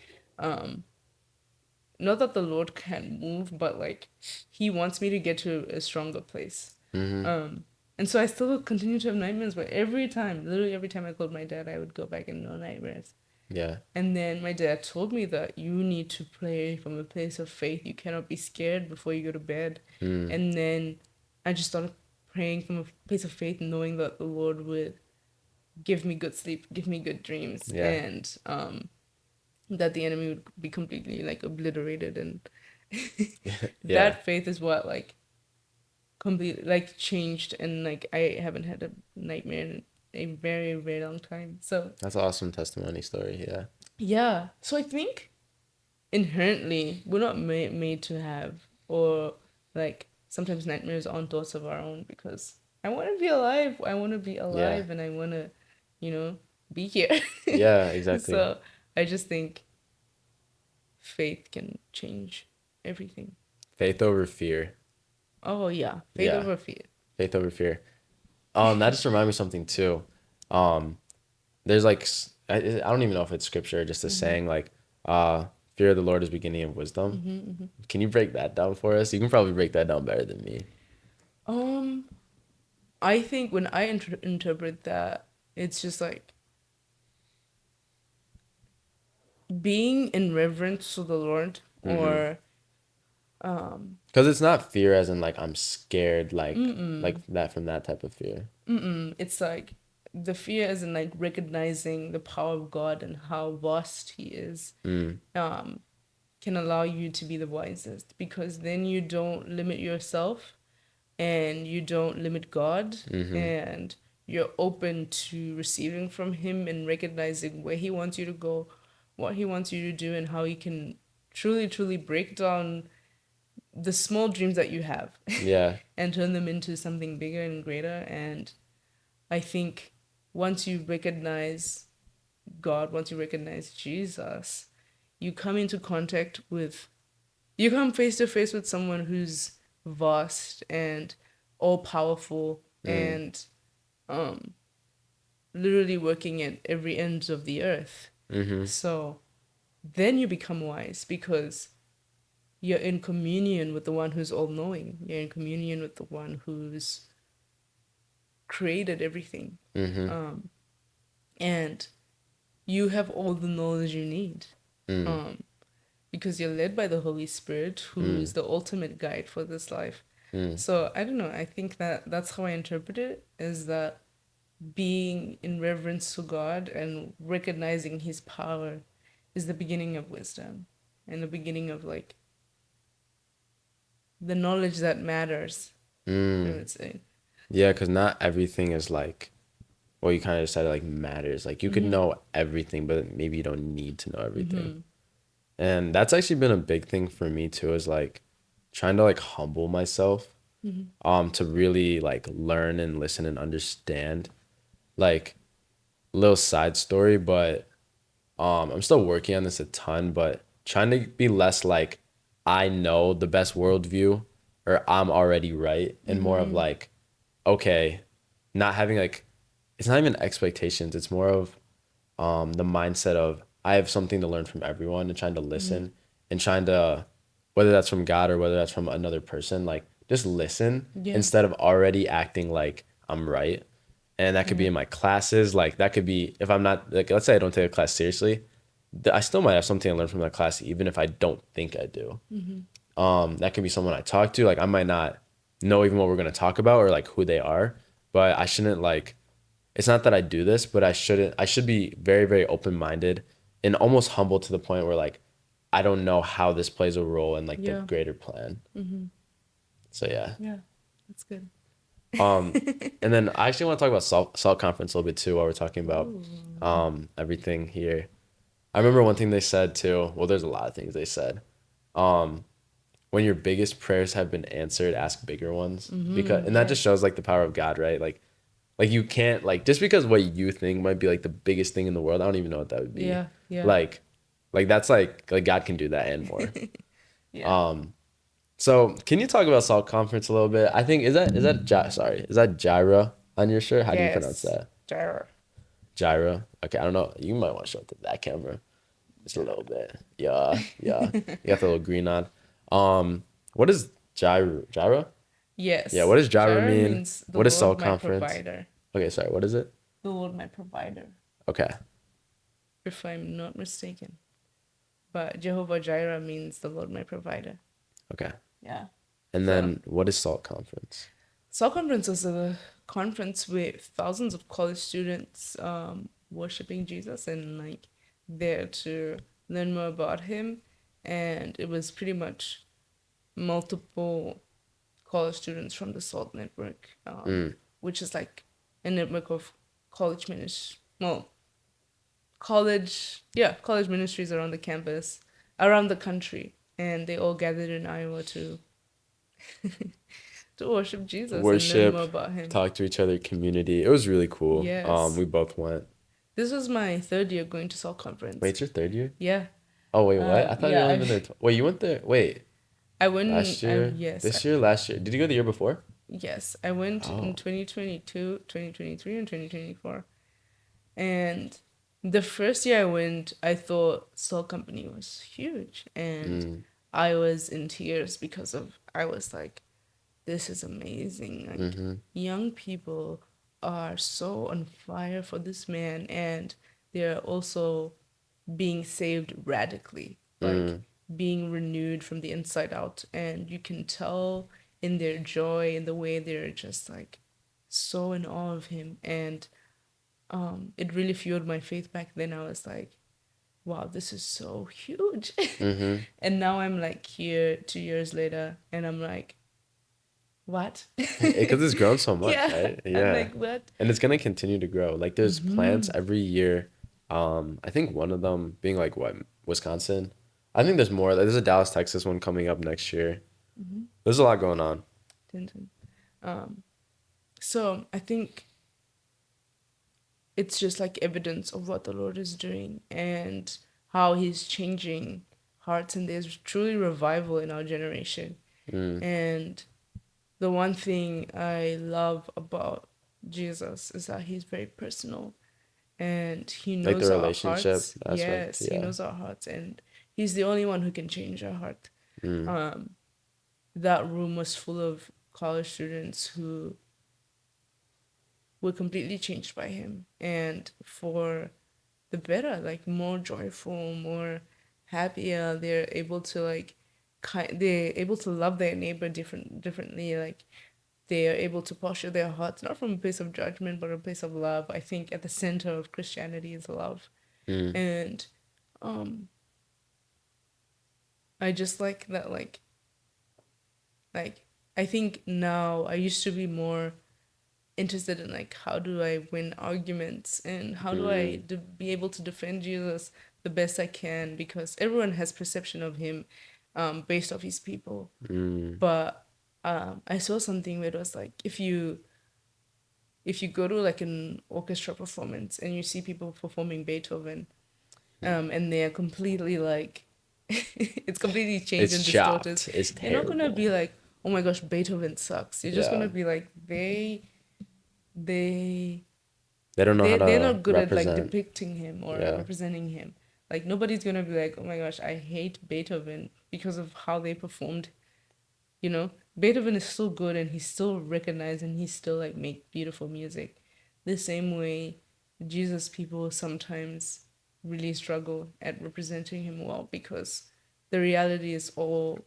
not that the Lord can't move, but like he wants me to get to a stronger place. Mm-hmm. And so I still continue to have nightmares, but every time, literally every time I called my dad, I would go back and no nightmares. Yeah. And then my dad told me that you need to pray from a place of faith. You cannot be scared before you go to bed. Mm, And then I just started praying from a place of faith, knowing that the Lord would give me good sleep, give me good dreams, yeah. and that the enemy would be completely like obliterated. And Yeah. that faith is what like completely like changed. And like I haven't had a nightmare in a very, very long time. So That's an awesome testimony story. Yeah. yeah. So I think inherently we're not made to have or like sometimes nightmares aren't thoughts of our own because I want to be alive. I want to be Yeah. alive, and I want to, you know, be here. Yeah, exactly. So I just think faith can change everything. Faith over fear. Oh yeah, faith Yeah. over fear. Faith over fear. That just reminded me of something too. Um, there's like I don't even know if it's scripture or just a Mm-hmm. saying like fear of the Lord is beginning of wisdom. Mm-hmm, mm-hmm. Can you break that down for us? You can probably break that down better than me. Um, I think when I interpret that, it's just like being in reverence to the Lord, Mm-hmm. or um, Because it's not fear as in like I'm scared like mm-mm, that from that type of fear. it's like the fear is in like recognizing the power of God and how vast He is. Mm. Um, can allow you to be the wisest, because then you don't limit yourself and you don't limit God, Mm-hmm. and you're open to receiving from Him and recognizing where He wants you to go, what He wants you to do, and how He can truly, truly break down the small dreams that you have Yeah. and turn them into something bigger and greater. And I think once you recognize God, once you recognize Jesus, you come into contact with, you come face to face with someone who's vast and all powerful Mm. and um, literally working at every end of the earth. Mm-hmm. So then you become wise because you're in communion with the one who's all knowing. You're in communion with the one who's created everything. Mm-hmm. Um, and you have all the knowledge you need. Mm. Um, because you're led by the Holy Spirit, who Mm. is the ultimate guide for this life. Mm. So I don't know. I think that that's how I interpret it, is that being in reverence to God and recognizing His power is the beginning of wisdom and the beginning of like the knowledge that matters, I Mm. would say. Yeah, because not everything is like well, you kind of said like matters. Like you could Mm-hmm. know everything, but maybe you don't need to know everything. Mm-hmm. And that's actually been a big thing for me too, is like trying to like humble myself, Mm-hmm. to really like learn and listen and understand. Like little side story, but I'm still working on this a ton, but trying to be less like I know the best worldview or I'm already right, and more of Mm-hmm. like, okay, not having like it's not even expectations, it's more of the mindset of I have something to learn from everyone and trying to Mm-hmm. listen and trying to, whether that's from God or whether that's from another person, like just listen Yeah. instead of already acting like I'm right. And that could be Yeah. in my classes. Like that could be if I'm not like let's say I don't take a class seriously, I still might have something to learn from that class even if I don't think I do. Mm-hmm. That could be someone I talk to. Like I might not know even what we're gonna talk about or like who they are, but I shouldn't like it's not that I do this, but I should be very, very open-minded and almost humble to the point where like I don't know how this plays a role in like the Yeah. greater plan. Mm-hmm. So yeah. Yeah. That's good. Um and then I actually want to talk about salt conference a little bit too while we're talking about Ooh. everything here. I remember one thing they said too. Well, there's a lot of things they said. Um when your biggest prayers have been answered, ask bigger ones. Because Mm-hmm. and that just Yes. shows like the power of God, right? Like you can't like just because what you think might be like the biggest thing in the world, I don't even know what that would be. Yeah. Yeah. Like that's like God can do that and more. Yeah. Um so can you talk about Salt Conference a little bit? I think sorry, is that Gyra on your shirt? How do you pronounce Yes. that? Gyro. Gyra. Okay, I don't know. You might want to show it to that camera. Just a little Gyro. bit. Yeah, yeah. You got the little green on. What is Gyra? Yeah, what Yes. does Gyra Gyro mean? means the What is Lord Salt my Conference? provider. Okay, sorry, what is it? The Lord my provider, Okay. if I'm not mistaken. But Jehovah Jireh means the Lord my provider. Okay. Yeah. And So, then what is Salt Conference? Soul Conference is a conference with thousands of college students worshiping Jesus and like there to learn more about Him. And it was pretty much multiple college students from the SALT network, Mm, which is like a network of college ministry. Well, college, yeah, college ministries around the campus, around the country, and they all gathered in Iowa to to worship Jesus and learn worship, more about him. talk to each other, community. It was really cool. Yes. We both went. This was my third year going to Soul Wait, Conference. it's your third year? Yeah. Oh, wait, what? I thought you Yeah, only been there. Wait, you went there. Wait, I last went, year? yes, This year? Last year? Did you go the year before? yes, I went in Oh. 2022, 2023, and 2024. And the first year I went, I thought Soul Company was huge. And Mm, I was in tears because I was like, this is amazing. Like, mm-hmm. young people are so on fire for this man, and they're also being saved radically, like Mm, being renewed from the inside out. And you can tell in their joy, in the way they're just like so in awe of him. And it really fueled my faith back then. I was like, wow, this is so huge. mm-hmm. And now I'm like here 2 years later, and I'm like, what? Because it's grown so much, Yeah, right? I'm Yeah. like, what? And it's gonna continue to grow. Like there's plants every year. I think one of them being like what, Wisconsin. I think there's more. There's a Dallas, Texas one coming up next year. There's a lot going on. Tintin. Um, so I think it's just like evidence of what the Lord is doing and how He's changing hearts, and there's truly revival in our generation. Mm. And the one thing I love about Jesus is that He's very personal, and He Like the knows our relationship hearts. aspect. Yes, He Yeah. knows our hearts, and He's the only one who can change our heart. Mm. That room was full of college students who were completely changed by Him, and for the better, like more joyful, more happier. They're able to like they're able to love their neighbor differently. Like they are able to posture their hearts not from a place of judgment but a place of love. I think at the center of Christianity is love. Mm. And um I just like that, like I think now I used to be more interested in like how do I win arguments and how do I Mm. be able to defend Jesus the best I can, because everyone has perception of him based off his people. Mm. But I saw something where it was like if you go to like an orchestra performance and you see people performing Beethoven, and they're completely like it's completely changed It's and distorted, chopped. It's you're not gonna be terrible. like, oh my gosh, Beethoven sucks. You're just Yeah. gonna be like, they They don't know how they're to not good at like represent. depicting him or Yeah. representing him. Like nobody's gonna be like, oh my gosh, I hate Beethoven because of how they performed. You know, Beethoven is still good and he's still recognized and he still like make beautiful music. The same way Jesus people sometimes really struggle at representing him well, because the reality is all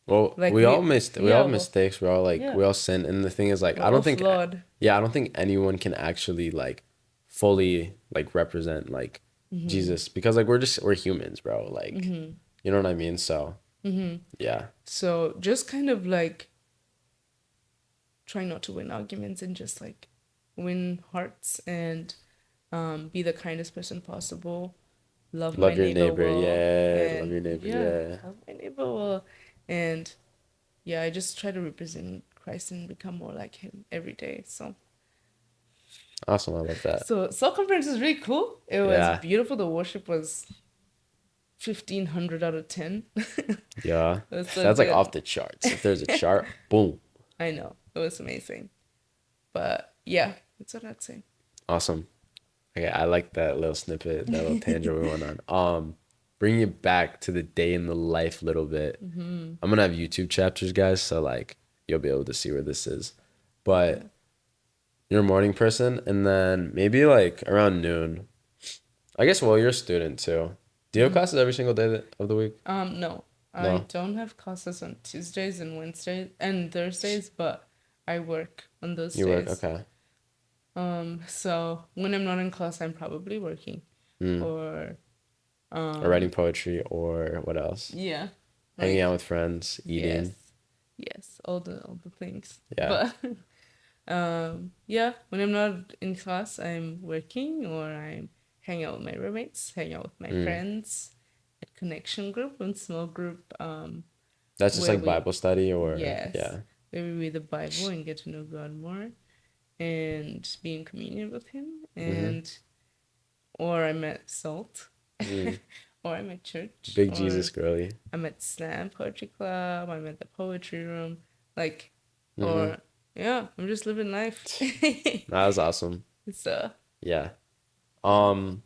Well, like we all yeah, have well, mistakes. We're all like yeah, we all sin, and the thing is like we're all flawed. I don't think anyone can actually like fully like represent like Jesus, because like we're humans, bro. Like you know what I mean? So yeah. So just kind of like try not to win arguments and just like win hearts and be the kindest person possible, love my Love your neighbor neighbor. well, Yeah, love and your neighbor. yeah, Yeah. love my neighbor well. And yeah, I just try to represent Christ and become more like him every day. So Awesome. I love that. Soul Conference is really cool. It was Yeah. beautiful. The worship was 1,500 out of 10. It Yeah. was so That's like good. off the charts. If there's a chart, boom. I know. It was amazing. But yeah, that's what I'd say. Awesome. Okay, I like that little snippet, that little tangent we went on. Bring you back to the day in the life a little bit. I'm gonna have YouTube chapters, guys, so like you'll be able to see where this is. But you're a morning person, and then maybe like around noon. I guess well, you're a student too. Do you have classes every single day of the week? No, I No, don't have classes on Tuesdays and Wednesdays and Thursdays, but I work on those you work. days. Okay. So when I'm not in class, I'm probably working, Mm. or Or writing poetry, or what else? yeah, Hanging out like with friends, eating. yes, yes, all the things. Yeah. But yeah, when I'm not in class, I'm working or I'm hanging out with my roommates, hanging out with my Mm. friends at connection group and small group That's just where like we Bible study, or yes, yeah. maybe read the Bible and get to know God more and be in communion with Him. Mm-hmm. And or I'm at Salt, Mm. or I'm at church, Big or Jesus girly. I'm at Slam Poetry Club, I'm at the Poetry Room, like, Mm-hmm. or yeah, I'm just living life. That was awesome. So, Yeah. Um,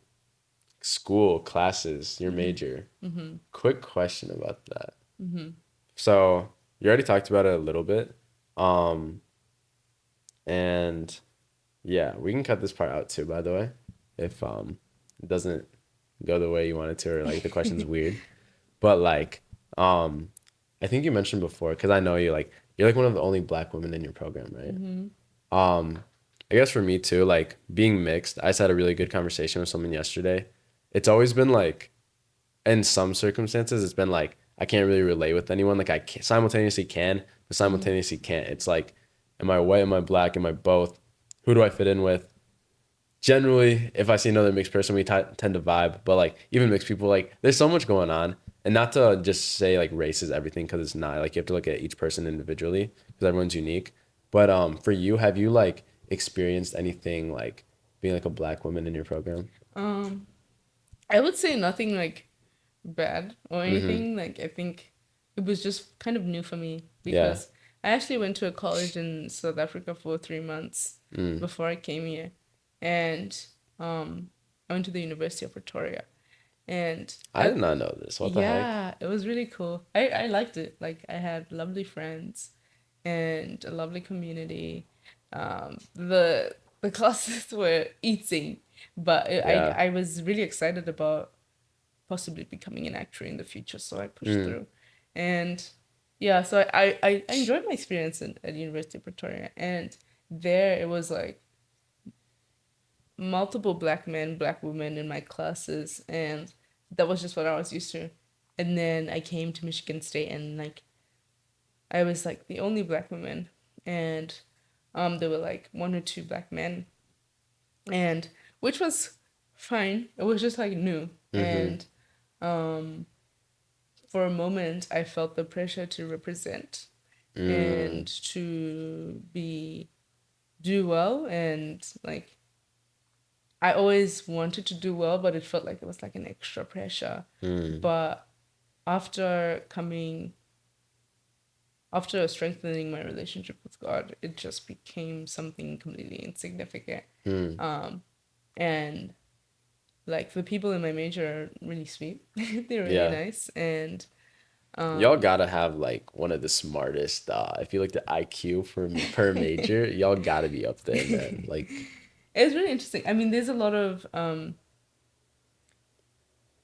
School, classes, your mm-hmm, major. mm-hmm, Quick question about that. mm-hmm, So you already talked about it a little bit. Um, and yeah, we can cut this part out too, by the way, if it doesn't go the way you want it to, or like the question's weird. But like, um, I think you mentioned before, because I know you, like you're like one of the only black women in your program, right? mm-hmm, Um, I guess for me too, like being mixed, I just had a really good conversation with someone yesterday. It's always been like, in some circumstances, it's been like I can't really relate with anyone. Like simultaneously can, but mm-hmm, simultaneously can't. It's like, am I white? Am I black? Am I both? Who do I fit in with? Generally, if I see another mixed person, we tend to vibe. But like even mixed people, like there's so much going on, and not to just say like race is everything because it's not. Like you have to look at each person individually because everyone's unique. But for you, have you like experienced anything like being like a black woman in your program? um, I would say nothing like bad or Mm-hmm. anything. Like, I think it was just kind of new for me Yeah. because I actually went to a college in South Africa for 3 months Mm. before I came here. And I went to the University of Pretoria. And I did not know this. What the heck? yeah, it was really cool. I liked it. Like, I had lovely friends and a lovely community. The classes were eating, but Yeah. I was really excited about possibly becoming an actor in the future, so I pushed Mm. through. And yeah, so I enjoyed my experience at University of Pretoria. And there it was like multiple black men, black women in my classes, and that was just what I was used to. And then I came to Michigan State, and like I was like the only black woman, and there were like one or two black men, and which was fine. It was just like new. Mm-hmm. And um for a moment I felt the pressure to represent Mm. and to be do well, and like I always wanted to do well, but it felt like it was like an extra pressure. Mm. But after coming after strengthening my relationship with God, it just became something completely insignificant. Mm. Um and like the people in my major are really sweet. They're really Yeah. nice. And Y'all um gotta have like one of the smartest. I feel like the IQ for per major, y'all gotta be up there, man. Like it's really interesting. I mean, there's a lot of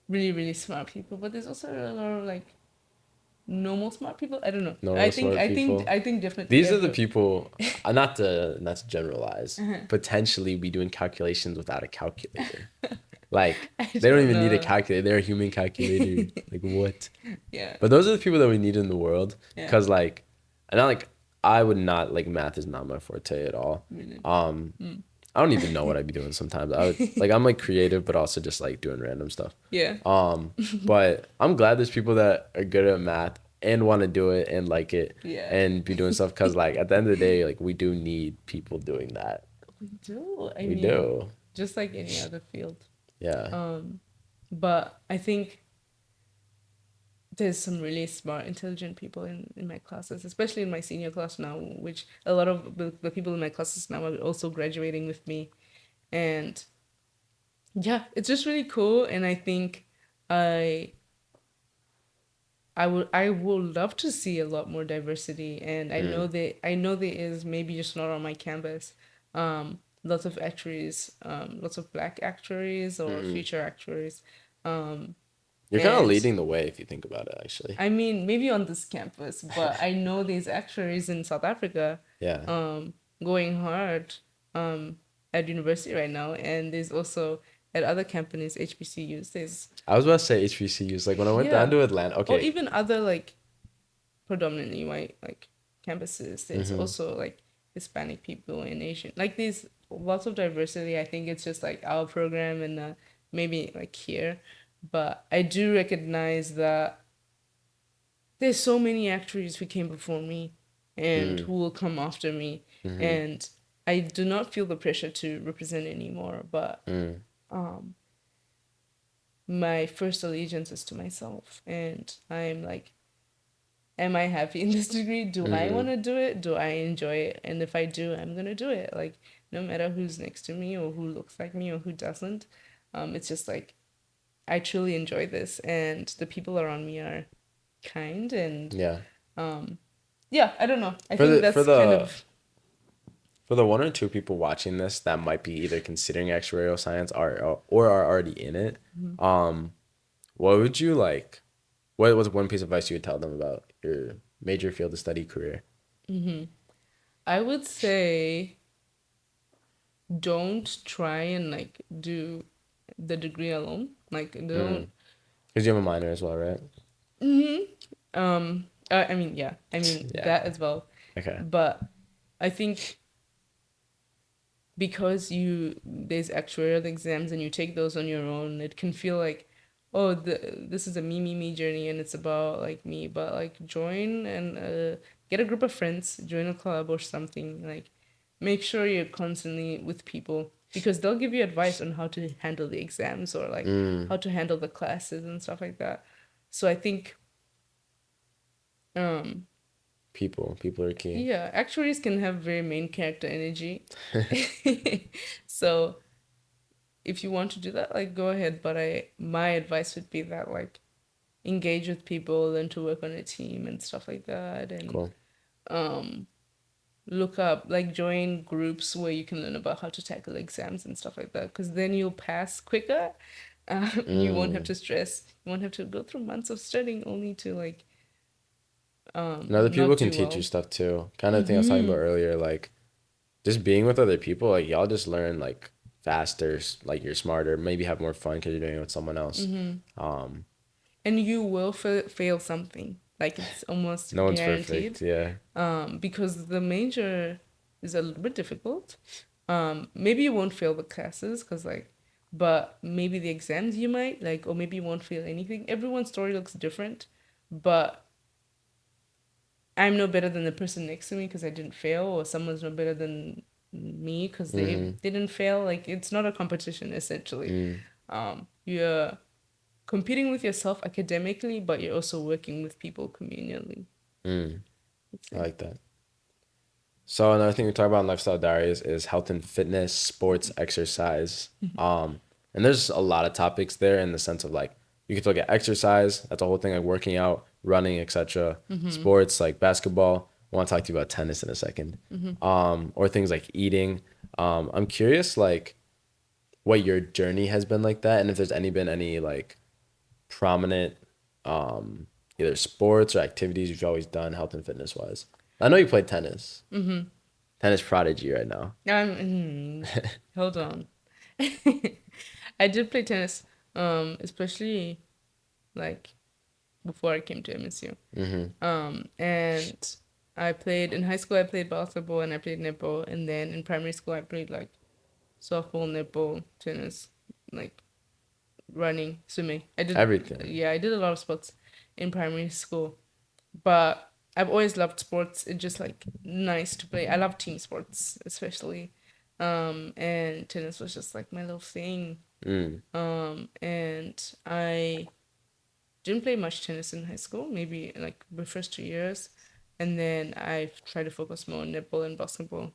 really, really smart people, but there's also a lot of like normal smart people. I don't know. normal smart people. I think definitely These are the every people. Not to generalize. Potentially, be doing calculations without a calculator. Like I they don't don't even need a know. calculator. They're a human calculator. Like what? Yeah. But those are the people that we need in the world. Yeah. Cause like, and not like I would not like math is not my forte at all. Really. Um, I don't even know what I'd be doing sometimes. I would like I'm like creative, but also just like doing random stuff. Yeah. Um, but I'm glad there's people that are good at math and want to do it and like it Yeah. and be doing stuff. Cause like at the end of the day, like we do need people doing that. We do. I We mean, do. just like any other field. Yeah. But I think there's some really smart, intelligent people in my classes, especially in my senior class now, which a lot of the people in my classes now are also graduating with me. And yeah, it's just really cool. And I think I I would love to see a lot more diversity. And Mm. I know there is, maybe just not on my campus. Lots of actuaries, lots of black actuaries or Mm. future actuaries. Um, You're kind of and leading the way if you think about it, actually. I mean, maybe on this campus, but I know there's actuaries in South Africa Yeah. going hard at university right now, and there's also at other campuses, HBCUs. There's I was about to say HBCUs. Like when I went down yeah, to Atlanta. or Okay. even other like predominantly white like campuses. There's Mm-hmm. also like Hispanic people and Asian. Like there's lots of diversity. I think it's just like our program and maybe like here, but I do recognize that there's so many actors who came before me, and Mm, who will come after me. mm-hmm, And I do not feel the pressure to represent anymore, but mm, my first allegiance is to myself. And I'm like, am I happy in this degree? Do I mm-hmm. want to do it? Do I enjoy it? And if I do, I'm going to do it. Like, no matter who's next to me or who looks like me or who doesn't. It's just like, I truly enjoy this. And the people around me are kind. And Yeah. yeah, I don't know. I For think the for that's kind the of. for the one or two people watching this that might be either considering actuarial science or are already in it, um, what would you like? What was one piece of advice you would tell them about your major field of study career? I would say don't try and like do the degree alone. Like, don't. Mm. Because you have a minor as well, right? I mean, yeah, I mean Yeah. that as well. Okay. But I think because there's actuarial exams and you take those on your own, it can feel like, oh, this is a me journey and it's about like me. But like join and get a group of friends, join a club or something. Like make sure you're constantly with people because they'll give you advice on how to handle the exams or like Mm. how to handle the classes and stuff like that. So I think um People are key. yeah, actuaries can have very main character energy. So if you want to do that, like go ahead. But my advice would be that like engage with people, learn to work on a team and stuff like that, and Cool. look up like join groups where you can learn about how to tackle exams and stuff like that. Because then you'll pass quicker. You won't have Mm. to stress. You won't have to go through months of studying only to like And other people not can do teach you well. stuff too. Kind of thing I was talking about earlier, like just being with other people, like y'all just learn like faster, like you're smarter, maybe have more fun because you're doing it with someone else. Um, And you will fail something. Like it's almost no one's guaranteed. perfect. Yeah. Because the major is a little bit difficult. Maybe you won't fail the classes because like, but maybe the exams you might like, or maybe you won't fail anything. Everyone's story looks different, but I'm no better than the person next to me because I didn't fail, or someone's no better than me because they Mm-hmm. didn't fail. Like it's not a competition essentially. Mm, You're competing with yourself academically, but you're also working with people communally. mm. I'd I say. like that. So another thing we talk about in lifestyle diaries is health and fitness, sports, exercise. And there's a lot of topics there in the sense of like you could look at exercise, that's a whole thing like working out, running, etc. Sports like basketball. I want to talk to you about tennis in a second. Or things like eating. I'm curious like what your journey has been like that and if there's been any like prominent either sports or activities you've always done health and fitness wise. I know you played tennis. Tennis prodigy right now. Hold on. I did play tennis, especially like before I came to MSU. And I played in high school. I played basketball and I played netball, and then in primary school I played like softball, netball, tennis, like running, swimming. Everything. Yeah, I did a lot of sports in primary school, but I've always loved sports. It's just like nice to play. I love team sports, especially. And tennis was just like my little thing. Mm, And I didn't play much tennis in high school, maybe like the first 2 years. And then I tried to focus more on netball and basketball.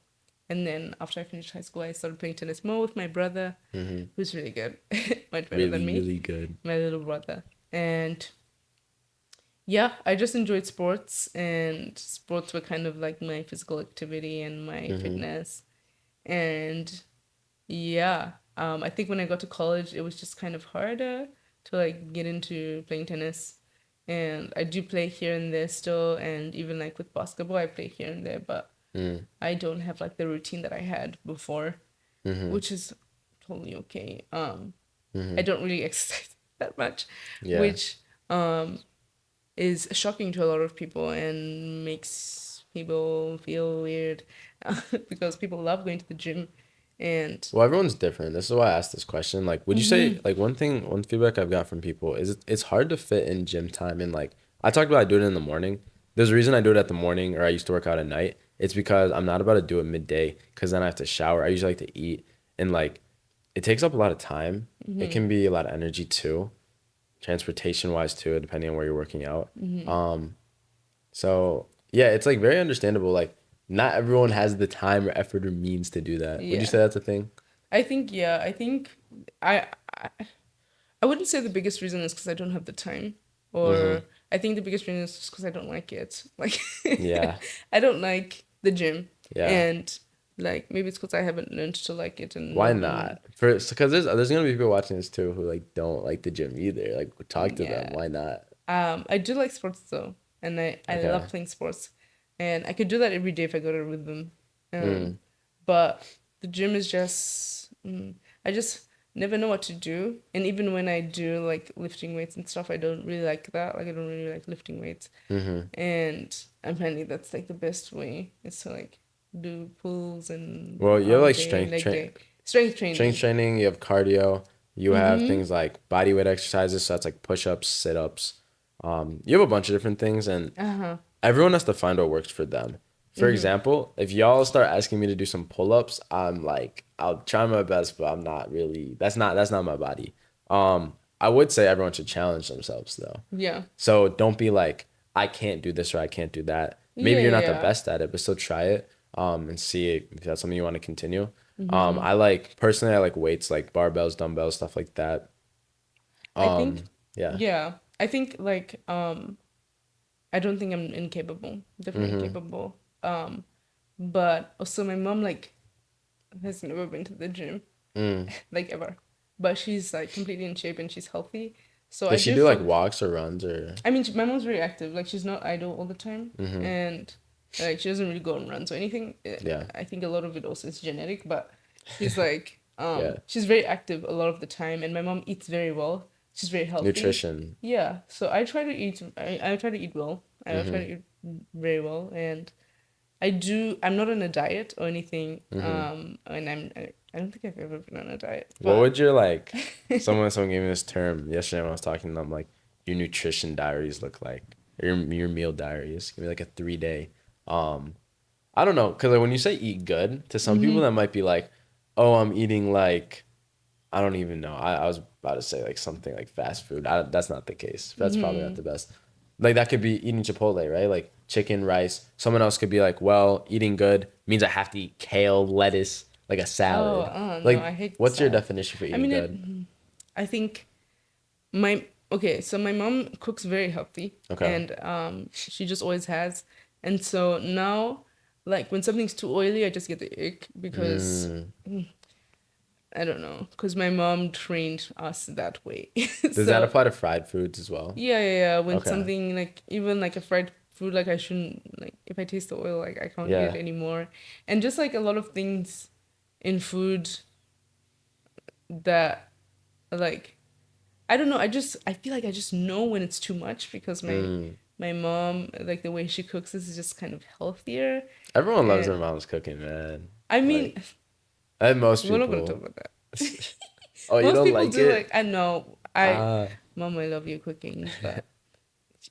And then after I finished high school, I started playing tennis more with my brother, who's really good, much better than really, me, really good. my little brother. And yeah, I just enjoyed sports, and sports were kind of like my physical activity and my fitness. And yeah, I think when I got to college, it was just kind of harder to like get into playing tennis. And I do play here and there still, and even like with basketball, I play here and there, but Mm, I don't have like the routine that I had before, which is totally okay. I don't really exercise that much, yeah. which is shocking to a lot of people and makes people feel weird because people love going to the gym and Well, everyone's different. This is why I asked this question. Like, would you say like one feedback I've got from people is it's hard to fit in gym time and like I talked about I do it in the morning. There's a reason I do it at the morning, or I used to work out at night. It's because I'm not about to do it midday, because then I have to shower. I usually like to eat, and like it takes up a lot of time. It Mm-hmm. can be a lot of energy too, transportation wise too, depending on where you're working out. Mm-hmm. So yeah, it's like very understandable. Like not everyone has the time or effort or means to do that. Would you Yeah. say that's a thing? I think, yeah, I think I I wouldn't say the biggest reason is because I don't have the time, Mm-hmm. or I think the biggest reason is just because I don't like it. Like, Yeah. I don't like the gym, Yeah. and like maybe it's because I haven't learned to like it and Why know. not? First, because there's gonna be people watching this too who like don't like the gym either. Like talk to them. Yeah. Why not? I do like sports though, and I love Okay. playing sports, and I could do that every day if I got a rhythm. Mm. But the gym is just I just never know what to do, and even when I do like lifting weights and stuff, I don't really like that. Like I don't really like lifting weights, Mm-hmm. and I'm finding that's like the best way is to like do pulls and Well, you have arm like day, strength leg train day, strength strength training. training, you have cardio, you have Mm-hmm. things like body weight exercises, so that's like push-ups, sit-ups. You have a bunch of different things, and Uh-huh. everyone has to find what works for them. For Mm-hmm. example, if y'all start asking me to do some pull-ups, I'm like, I'll try my best, but I'm not really, that's not my body. I would say everyone should challenge themselves though. Yeah. So don't be like, I can't do this or I can't do that. Maybe Yeah. you're not the Yeah. best at it, but still try it and see if that's something you want to continue. Mm-hmm. I like personally I like weights like barbells, dumbbells, stuff like that. I think, Yeah. yeah, I think like I don't think I'm incapable. Definitely Mm-hmm. incapable. But also my mom like has never been to the gym Mm. like ever, but she's like completely in shape and she's healthy. So I Does she do do like feel. walks or runs or I mean, my mom's very active. Like she's not idle all the time, mm-hmm. and like she doesn't really go on runs or anything. Yeah. I think a lot of it also is genetic, but she's like Yeah. she's very active a lot of the time, and my mom eats very well. She's very healthy. Nutrition. Yeah, so I try to eat. I try to eat well. I try Mm-hmm. to eat very well, and I do. I'm not on a diet or anything. Mm-hmm. And I don't think I've ever been on a diet, What but would your like someone gave me this term yesterday when I was talking to them like your nutrition diaries look like or your meal diaries. Give me like a 3 day. Um I don't know, because like when you say eat good, to some people hmm that might be like, oh, I'm eating like, I don't even know. I was about to say like something like fast food. That's not the case. That's probably not hmm the best. Like that could be eating Chipotle, right? Like chicken, rice. Someone else could be like, well, eating good means I have to eat kale, lettuce, like a oh, salad. no, I Like, hate what's your salads. definition for I eating mean good? I think my okay, so my mom cooks very healthy, Okay. and she just always has, and so now, like when something's too oily, I just get the ick because Mm. I don't know, because my mom trained us that way. Does that So apply to fried foods as well? yeah, yeah, yeah. When Okay. something like even like a fried food, like I shouldn't like if I taste the oil, like I can't eat it Yeah. anymore, and just like a lot of things in food that like I don't know. I feel like I just know when it's too much because Mm. my mom like the way she cooks is just kind of healthier. Everyone loves their And mom's cooking, man. I mean, Like, and most we're not gonna talk people. about that. Oh, you Most don't people like do like it? I know Ah, mom I love your cooking, but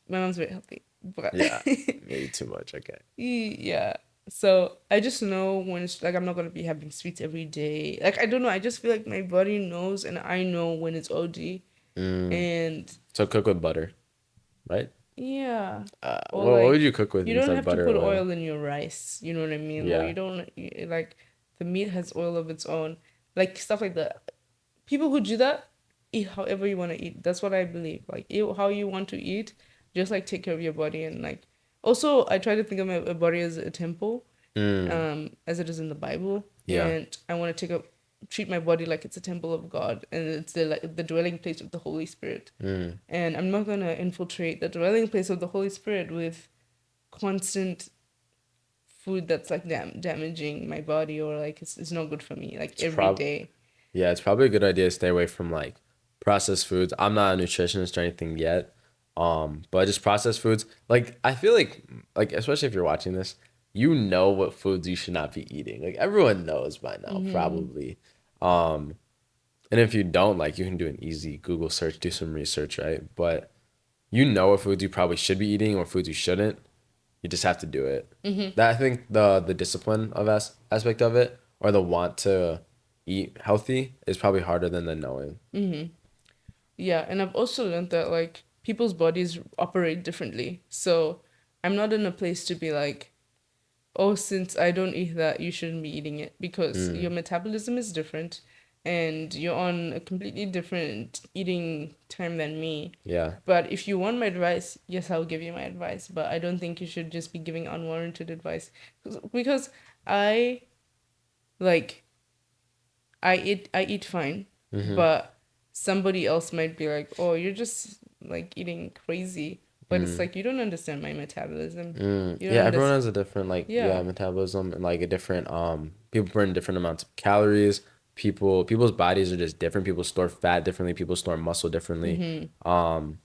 my mom's very healthy. But yeah, maybe too much. Okay. yeah. So I just know when it's like I'm not gonna be having sweets every day. Like I don't know. I just feel like my body knows and I know when it's OD. Mm. And So cook with butter, right? yeah. Or What would you like cook with you don't instead of have to butter put or oil? oil in your rice, you know what I mean? Or Yeah. you don't like the meat has oil of its own. Like stuff like that. People who do that eat however you want to eat. That's what I believe. Like eat how you want to eat, just like take care of your body and like also I try to think of my body as a temple, Mm. as it is in the Bible, Yeah. and I want to treat my body like it's a temple of God and it's the like the dwelling place of the Holy Spirit. Mm. And I'm not gonna infiltrate the dwelling place of the Holy Spirit with constant food that's like damaging my body or like it's not good for me like It's every prob day. Yeah, it's probably a good idea to stay away from like processed foods. I'm not a nutritionist or anything yet. But just processed foods, like I feel like especially if you're watching this, you know what foods you should not be eating. Like everyone knows by now, Mm-hmm. probably. Um, and if you don't, like you can do an easy Google search, do some research, right? But you know what foods you probably should be eating or foods you shouldn't. you just have to do it. That I think the discipline of aspect of it or the want to eat healthy is probably harder than the knowing. Yeah, and I've also learned that like people's bodies operate differently. So I'm not in a place to be like, oh, since I don't eat that, you shouldn't be eating it because your metabolism is different and you're on a completely different eating time than me. Yeah. But if you want my advice, yes, I'll give you my advice. But I don't think you should just be giving unwarranted advice because I like I eat fine, Mm-hmm. but somebody else might be like, "Oh, you're just like eating crazy." But it's like you don't understand my metabolism. You don't Yeah, everyone understand. has a different like yeah, Yeah. metabolism and like a different people burn different amounts of calories. People's bodies are just different. People store fat differently, people store muscle differently. Um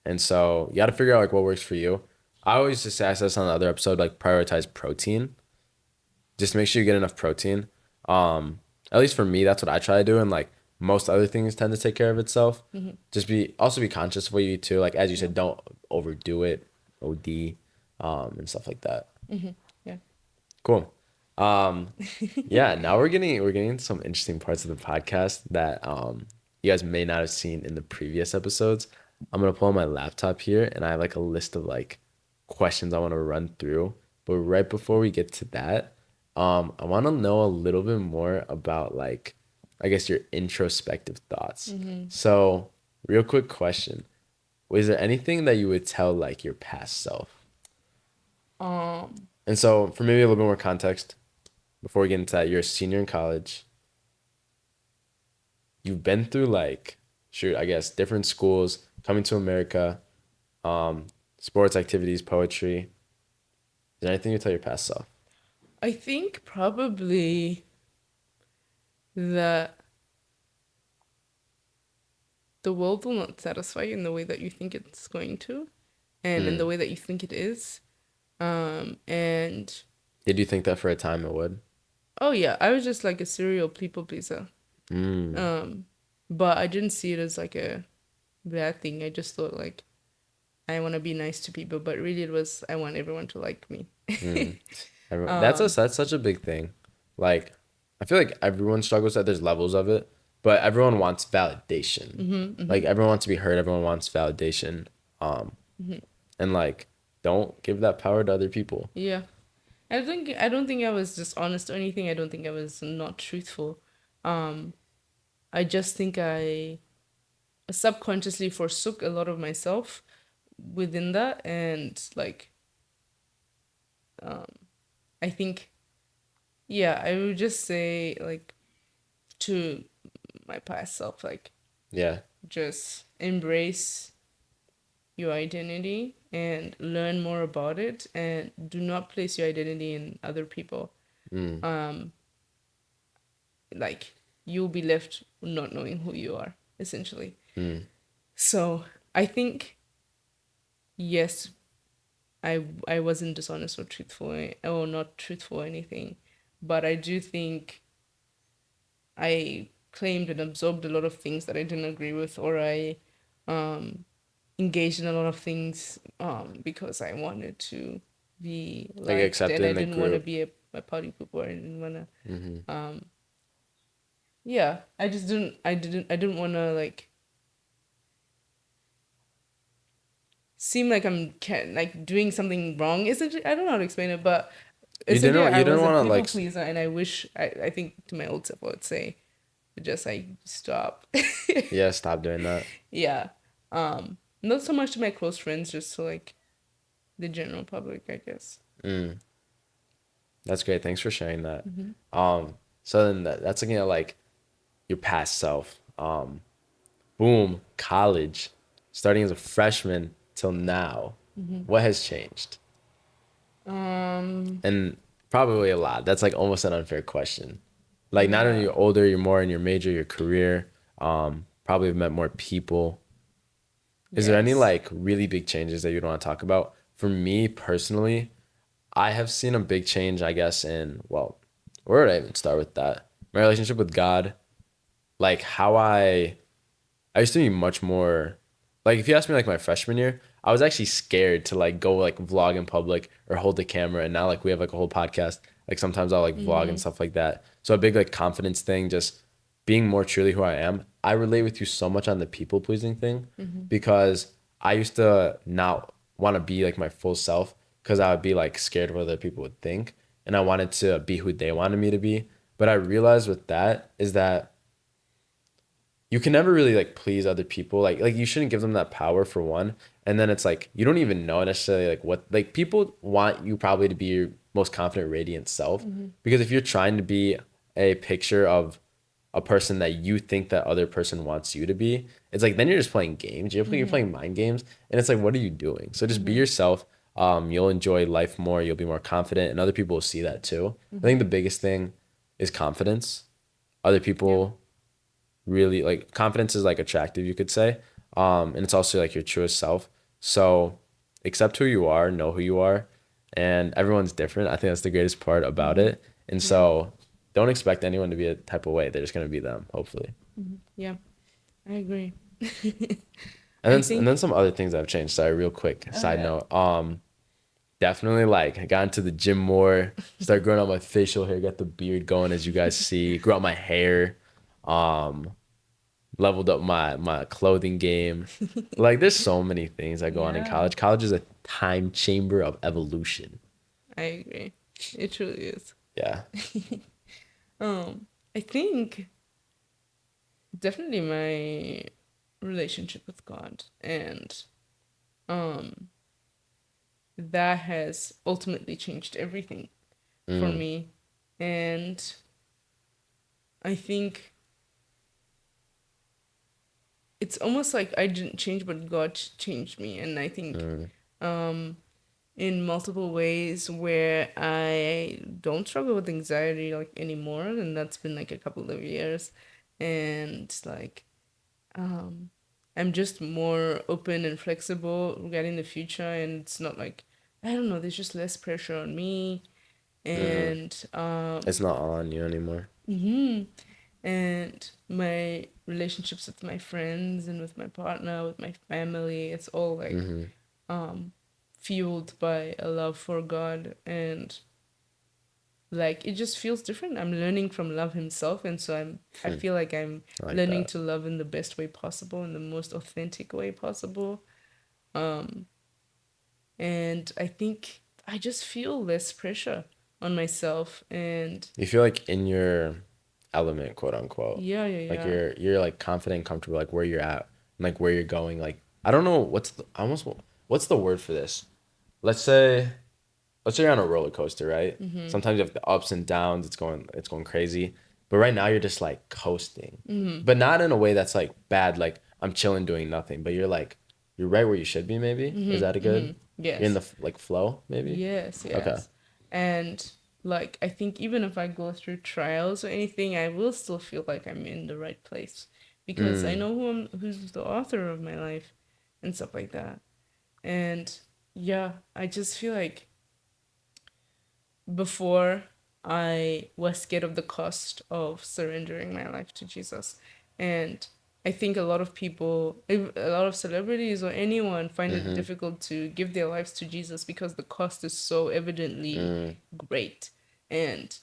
and so you got to figure out like what works for you. I always just ask this on the other episode like prioritize protein. Just make sure you get enough protein. At least for me, that's what I try to do and like most other things tend to take care of itself. Just be conscious of what you eat too. Like as you said, don't overdo it, OD, and stuff like that. Yeah. Cool. Yeah, now we're getting into some interesting parts of the podcast that you guys may not have seen in the previous episodes. I'm gonna pull on my laptop here and I have like a list of like questions I want to run through. But right before we get to that, I want to know a little bit more about like I guess your introspective thoughts. So, real quick question. Was there anything that you would tell like your past self? Um. And so, for maybe a little bit more context, before we get into that, you're a senior in college. You've been through like, shoot, I guess different schools, coming to America, um, sports activities, poetry. Is there anything you tell your past self? I think probably that the world will not satisfy you in the way that you think it's going to, and in the Mm. way that you think it is. And Did you think that for a time it would? oh yeah, I was just like a serial people pleaser. Mm. Um, but I didn't see it as like a bad thing. I just thought like I want to be nice to people, but really it was I want everyone to like me. Mm. Um, That's such a big thing. Like, I feel like everyone struggles that there's levels of it, but everyone wants validation. Like everyone wants to be heard, everyone wants validation. Um, and like, don't give that power to other people. yeah. I don't think I was dishonest or anything. I don't think I was not truthful. Um, I just think I subconsciously forsook a lot of myself within that, and like I think yeah, I would just say like to my past self like Yeah. just embrace your identity and learn more about it and do not place your identity in other people. Mm. Like you'll be left not knowing who you are essentially. Mm. So I think yes, I wasn't dishonest or truthful or not truthful or anything, but I do think I claimed and absorbed a lot of things that I didn't agree with, or I um, engaged in a lot of things because I wanted to be Like liked, and accepted I in the didn't want to group. be a party pooper. I didn't want Hmm. to. Yeah, I just didn't. I didn't want to like seem like like doing something wrong. Essentially, I don't know how to explain it, but essentially, You I didn't was a want to people like pleaser, and I wish I think to my old self I would say just like stop. yeah, stop doing that. Yeah. Not so much to my close friends, just to like the general public, I guess. Mm. That's great. Thanks for sharing that. So then that's looking at like your past self. Boom, college, starting as a freshman till now. What has changed? Um, And probably a lot. That's like almost an unfair question. Like not only yeah. you're older, you're more in your major, your career. Probably have met more people. Is there any Yes. like really big changes that you don't want to talk about? For me personally, I have seen a big change, I guess, in well, where would I even start with that? My relationship with God, like how I used to be much more like if you ask me like my freshman year, I was actually scared to like go like vlog in public or hold the camera. And now like we have like a whole podcast. Like sometimes I'll like vlog and stuff like that. So a big like confidence thing, just being more truly who I am. I relate with you so much on the people pleasing thing because I used to not want to be like my full self because I would be like scared of what other people would think. And I wanted to be who they wanted me to be. But I realized with that is that you can never really like please other people. Like you shouldn't give them that power for one. And then it's like you don't even know necessarily like what like people want you probably to be your most confident, radiant self. Because if you're trying to be a picture of a person that you think that other person wants you to be, it's like then you're just playing games. You're playing mind games, and it's like what are you doing? So just be yourself. You'll enjoy life more. You'll be more confident, and other people will see that too. I think the biggest thing is confidence. Other Yeah. people really like confidence is like attractive, you could say, and it's also like your truest self. So accept who you are, know who you are, and everyone's different. I think that's the greatest part about it. And Yeah. so don't expect anyone to be a type of way. They're just gonna be them, hopefully. Yeah. I agree. And I then think. some other things that have changed. Sorry, real quick Oh side yeah. note. Definitely like I got into the gym more, started growing out my facial hair, got the beard going as you guys see, grew out my hair, um, leveled up my clothing game. Like there's so many things that go on in Yeah. college. College is a time chamber of evolution. I agree. It truly is. Yeah. I think definitely my relationship with God, and that has ultimately changed everything for Mm, me. And I think it's almost like I didn't change, but God changed me. And I think mm, in multiple ways where I don't struggle with anxiety like anymore, and that's been like a couple of years. And like I'm just more open and flexible regarding the future, and it's not like I don't know, there's just less pressure on me. mm. And It's not all on you anymore. and my relationships with my friends and with my partner, with my family, it's all like Mm-hmm. fueled by a love for God. And like it just feels different. I'm learning from love himself, and so I feel like I'm I like learning that. to love in the best way possible, in the most authentic way possible. And I think I just feel less pressure on myself. And You feel like in your element, quote unquote. yeah, yeah, Like yeah. you're like confident, comfortable, like where you're at, and like where you're going. Like I don't know what's the word for this? Let's say let's say you're on a roller coaster, right? Sometimes you have the ups and downs. It's going crazy. But right now you're just like coasting, but not in a way that's like bad. Like I'm chilling, doing nothing. But you're right where you should be. Maybe is that a good? You're in the Yes. like flow, maybe. Yes, Okay. yes. And like I think even if I go through trials or anything, I will still feel like I'm in the right place because I Mm, know who's the author of my life and stuff like that. And yeah, I just feel like before I was scared of the cost of surrendering my life to Jesus. And I think a lot of people, a lot of celebrities or anyone find it mm-hmm. difficult to give their lives to Jesus because the cost is so evidently Mm. great. And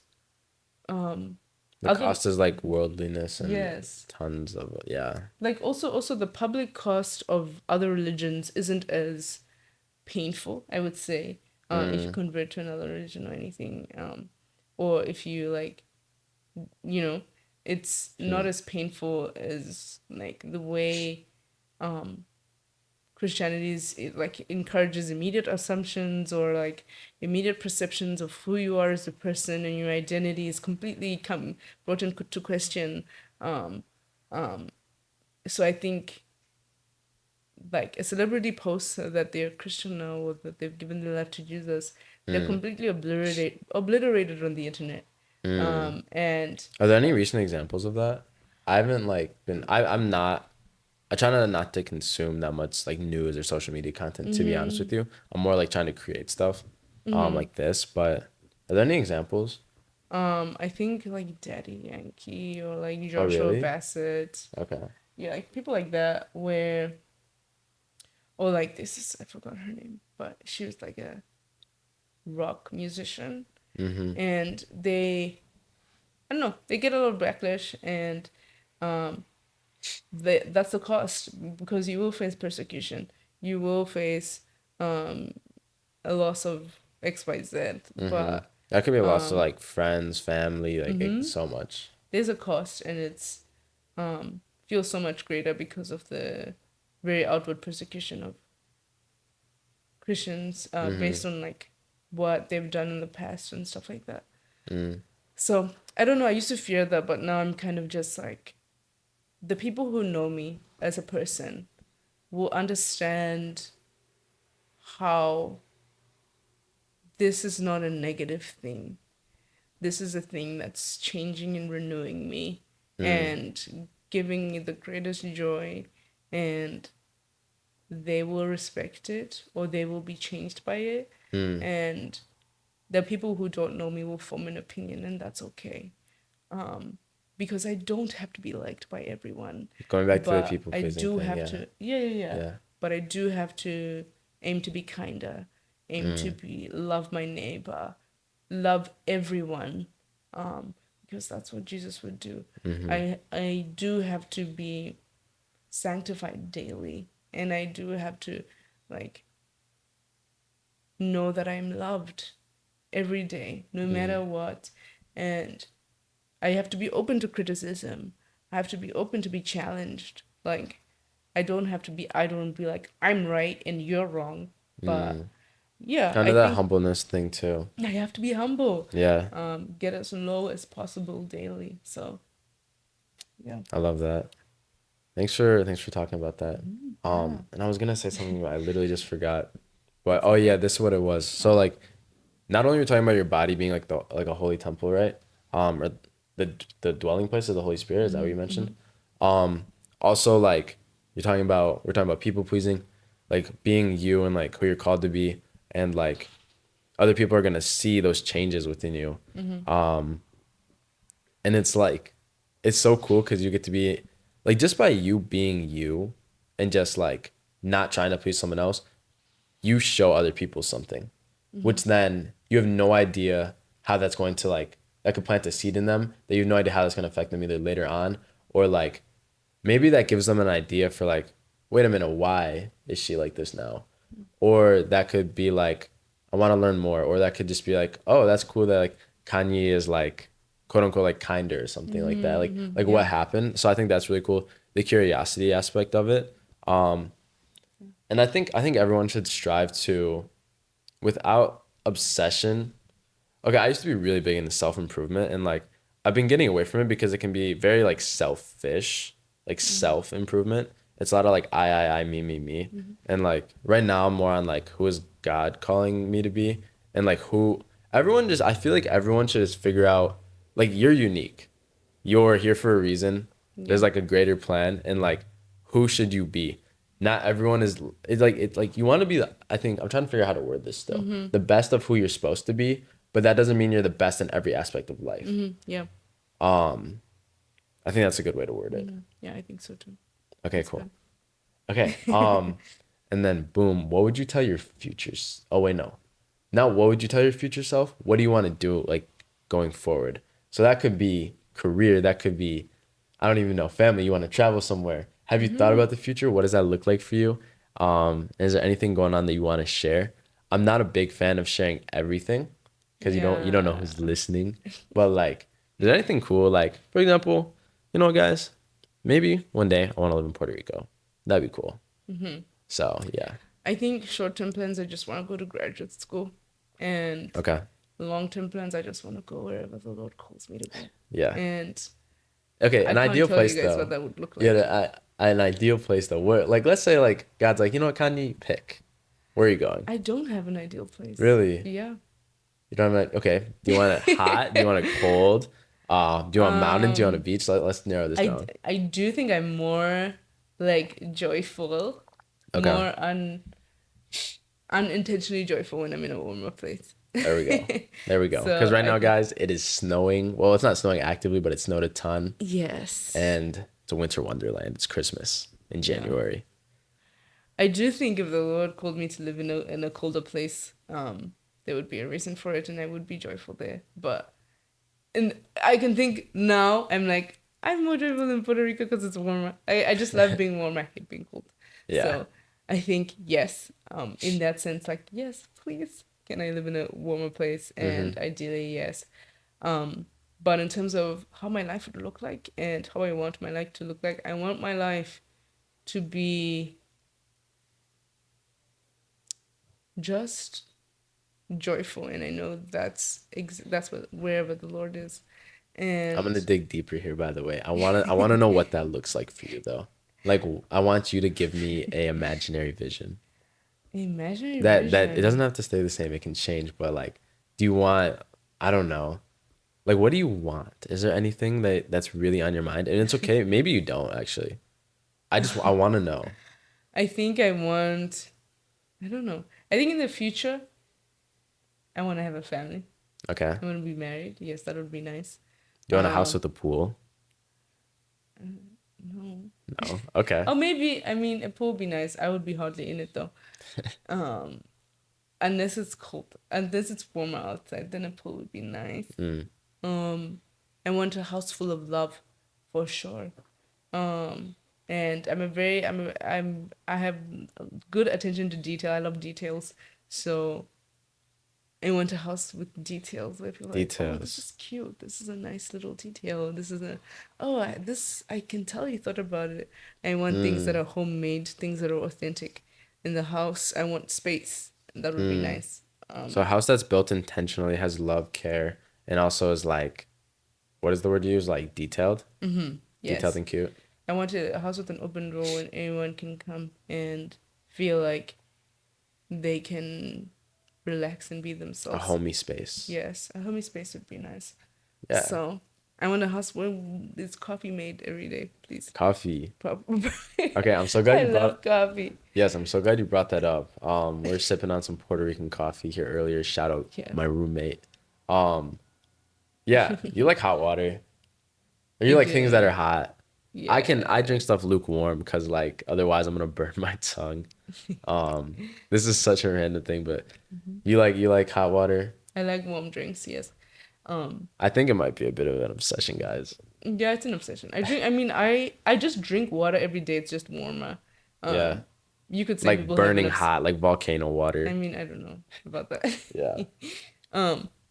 The other, cost is like worldliness and yes. tons of yeah. Like also the public cost of other religions isn't as painful, I would say, if you Mm, convert to another religion or anything, or if you like, you know, it's not mm, as painful as like the way Christianity is, it like encourages immediate assumptions or like immediate perceptions of who you are as a person, and your identity is completely come brought into question. Um, so I think like a celebrity posts that they're Christian now or that they've given their life to Jesus, they're mm, completely obliterated on the internet. mm. And Are there any recent examples of that? I haven't like been I'm not I try not to consume that much like news or social media content to be honest with you. I'm more like trying to create stuff like this, but are there any examples? I think like Daddy Yankee or like Oh Joshua really? Bassett, Okay. yeah, like people like that, where or like this is I forgot her name, but she was like a rock musician, Mm-hmm. and they I don't know, they get a little backlash, and um, that's the cost because you will face persecution, you will face um, a loss of XYZ, Mm-hmm. but That could be a loss of um, like friends, family, mhm, so much. there's a cost, and it's feels so much greater because of the very outward persecution of Christians Mm-hmm. based on like what they've done in the past and stuff like that. Mm. So I don't know. I used to fear that, but now I'm kind of just like the people who know me as a person will understand how this is not a negative thing. This is a thing that's changing and renewing me Mm. and giving me the greatest joy, and they will respect it or they will be changed by it. Mm. And the people who don't know me will form an opinion, and that's okay. Because I don't have to be liked by everyone, Going back to the but people I pleasing do thing, have yeah. to, yeah, yeah, yeah. Yeah. But I do have to aim to be kinder, aim to Mm. be love my neighbor, love everyone, because that's what Jesus would do. Mm-hmm. I do have to be sanctified daily, and I do have to like know that I'm loved every day, no Mm. matter what. And I have to be open to criticism. I have to be open to be challenged. Like, I don't have to be idle and be like, I'm right and you're wrong. But Mm. yeah, Kind I of that think humbleness thing too. I have to be humble. Yeah. Get as low as possible daily. So, yeah. I love that. Thanks for talking about that. Yeah. And I was gonna say something, but I literally just forgot. But oh yeah, this is what it was. So like, not only you're talking about your body being like the like a holy temple, right? Or the dwelling place of the Holy Spirit. Is that what you mentioned? Um, Also like we're talking about people pleasing, like being you and like who you're called to be, and like other people are gonna see those changes within you. And it's like it's so cool because you get to be like just by you being you and just like not trying to please someone else, you show other people something, which then you have no idea how that's going to like that could plant a seed in them that you have no idea how that's going to affect them either later on or like maybe that gives them an idea for like, wait a minute, why is she like this now? Or that could be like, I want to learn more. Or that could just be like, oh, that's cool that like Kanye is like quote unquote like kinder or something like that. Like what Yeah. happened. So I think that's really cool. The curiosity aspect of it. And I think everyone should strive to without obsession. Okay, I used to be really big into self improvement and like I've been getting away from it because it can be very like selfish, like self improvement. It's a lot of like I, me. And like right now I'm more on like who is God calling me to be and like who everyone just I feel like everyone should just figure out like you're unique. You're here for a reason. There's Yeah. like a greater plan and like who should you be? Not everyone is it's like you want to be I think I'm trying to figure out how to word this still. The best of who you're supposed to be, but that doesn't mean you're the best in every aspect of life. Yeah. I think that's a good way to word it. Yeah, I think so too. Okay, That's cool. good. Okay. And then boom, what would you tell your futures? Oh wait, no. Now what would you tell your future self? What do you want to do like going forward? So that could be career, that could be I don't even know, family, you want to travel somewhere. Have you thought about the future? What does that look like for you? Is there anything going on that you want to share? I'm not a big fan of sharing everything because you don't know Yeah. who's listening. But like, is there anything cool? Like, for example, you know, guys, maybe one day I want to live in Puerto Rico. That'd be cool. So yeah. I think short-term plans, I just want to go to graduate school. And Okay. long-term plans, I just want to go wherever the Lord calls me to go. Yeah. And Okay. I An can't ideal tell you place guys what though. that would look Yeah. like. An ideal place though. Where like let's say like God's like you know what Kanye pick. Where are you going? I don't have an ideal place. Really? Yeah. You don't have okay. Do you want it hot? Do you want it cold? Do you want mountains? Do you want a beach? Let's narrow this down. I do think I'm more like joyful, Okay. more unintentionally joyful when I'm in a warmer place. There we go. There we go. Because So right I now, think guys, it is snowing. Well, it's not snowing actively, but it snowed a ton. yes. And it's a winter wonderland. It's Christmas in Yeah. January. I do think if the Lord called me to live in a colder place, there would be a reason for it, and I would be joyful there. But and I can think now, I'm like, I'm more joyful in Puerto Rico because it's warmer. I just love being warm. I hate being cold. Yeah. So I think yes, in that sense, like yes, please, can I live in a warmer place? Mm-hmm. And ideally, yes. Um, but in terms of how my life would look like and how I want my life to look like, I want my life to be just joyful, and I know that's what wherever the Lord is, I'm gonna and dig deeper here, by the way. I wanna know what that looks like for you though. Like I want you to give me a imaginary vision. imaginary That it doesn't vision. have to stay the same, it can change, but like do you want I don't know. Like what do you want? Is there anything that's really on your mind? And it's okay, maybe you don't actually. I wanna know. I think I want. I don't know. I think in the future, I want to have a family. Okay. I want to be married. Yes, that would be nice. Do you want a house Um, with a pool? no. No. Okay. Oh, maybe. I mean, a pool would be nice. I would be hardly in it though. Um, unless it's cold, unless it's warmer outside, then a pool would be nice. Mm. Um, I want a house full of love, for sure. Um, and I have good attention to detail. I love details, so I want a house with details where people are like, oh, this Details. is cute. This is a nice little detail. This is a, oh, this I can tell you thought about it. I want things that Mm. are homemade, things that are authentic. In the house, I want space. That would be Mm. nice. So a house that's built intentionally has love, care, and also is like what is the word you use? Like detailed? Detailed Yes, and cute. I want a house with an open door and anyone can come and feel like they can relax and be A themselves. homey space. Yes, a homey space would be nice. Yeah. So I want a house where there's coffee made every day, please. Coffee. Probably. Okay, I'm so glad I you brought love coffee. yes, I'm so glad you brought that up. We're sipping on some Puerto Rican coffee here earlier. Shout out Yeah. my roommate. Um, yeah, you like hot water. Or I you like things that are do. hot. I drink Yes. stuff lukewarm because like otherwise I'm gonna burn my tongue. This is such a random thing, but you like hot water. I like warm drinks, yes. Um, I think it might be a bit of an obsession, guys. yeah, it's an obsession. I just drink water every day, it's just warmer. Yeah. Um, you could say Like people have an burning obs hot, like volcano I water. mean, I don't know about that. Yeah.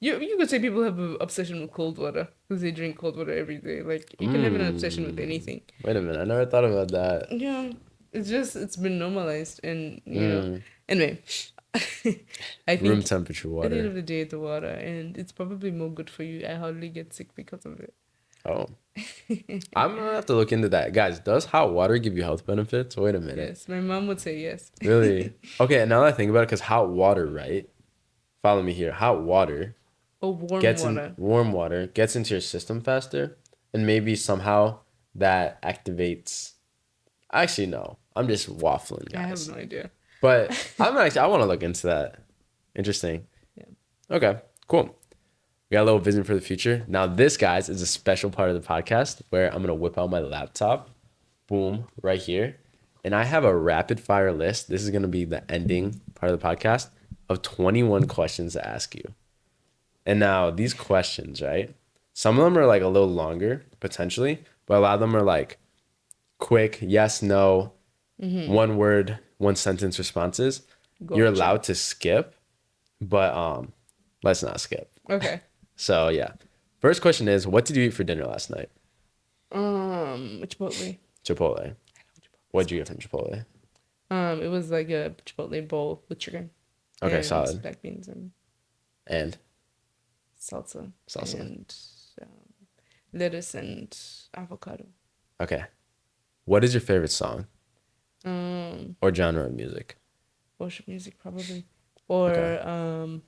You could say people have an obsession with cold water because they drink cold water every day. Like you can have an obsession with Mm. anything. Wait a minute. I never thought about that. Yeah, it's been normalized, and Mm. Anyway, I Room think temperature at the end water. of the day, it's the water, and it's probably more good for you. I hardly get sick because of it. Oh. I'm gonna have to look into that. Guys, does hot water give you health benefits? Wait a minute. Yes, my mom would say yes. Really? Okay, now that I think about it, because hot water, right? Follow me here. Hot water Or warm gets in water. warm water, gets into your system faster, and maybe somehow that activates. Actually, no. I'm just waffling, I have guys. no idea. But I want to look into that. Interesting. Yeah. Okay, cool. We got a little vision for the future. Now, this, guys, is a special part of the podcast where I'm going to whip out my laptop. Boom, right here. And I have a rapid fire list. This is going to be the ending part of the podcast of 21 questions to ask you. And now, these questions, right? Some of them are like a little longer, potentially, but a lot of them are like quick, yes, no, one word, one sentence responses. You're Gotcha. allowed to skip, but let's not skip. Okay. So yeah. First question is, what did you eat for dinner last night? Chipotle. Chipotle. What did you get from Chipotle? It was like a Chipotle bowl with chicken Okay, and solid. black beans and And salsa salsa. and um, lettuce and avocado. Okay. What is your favorite song Um, or genre of music? worship music probably, Okay. or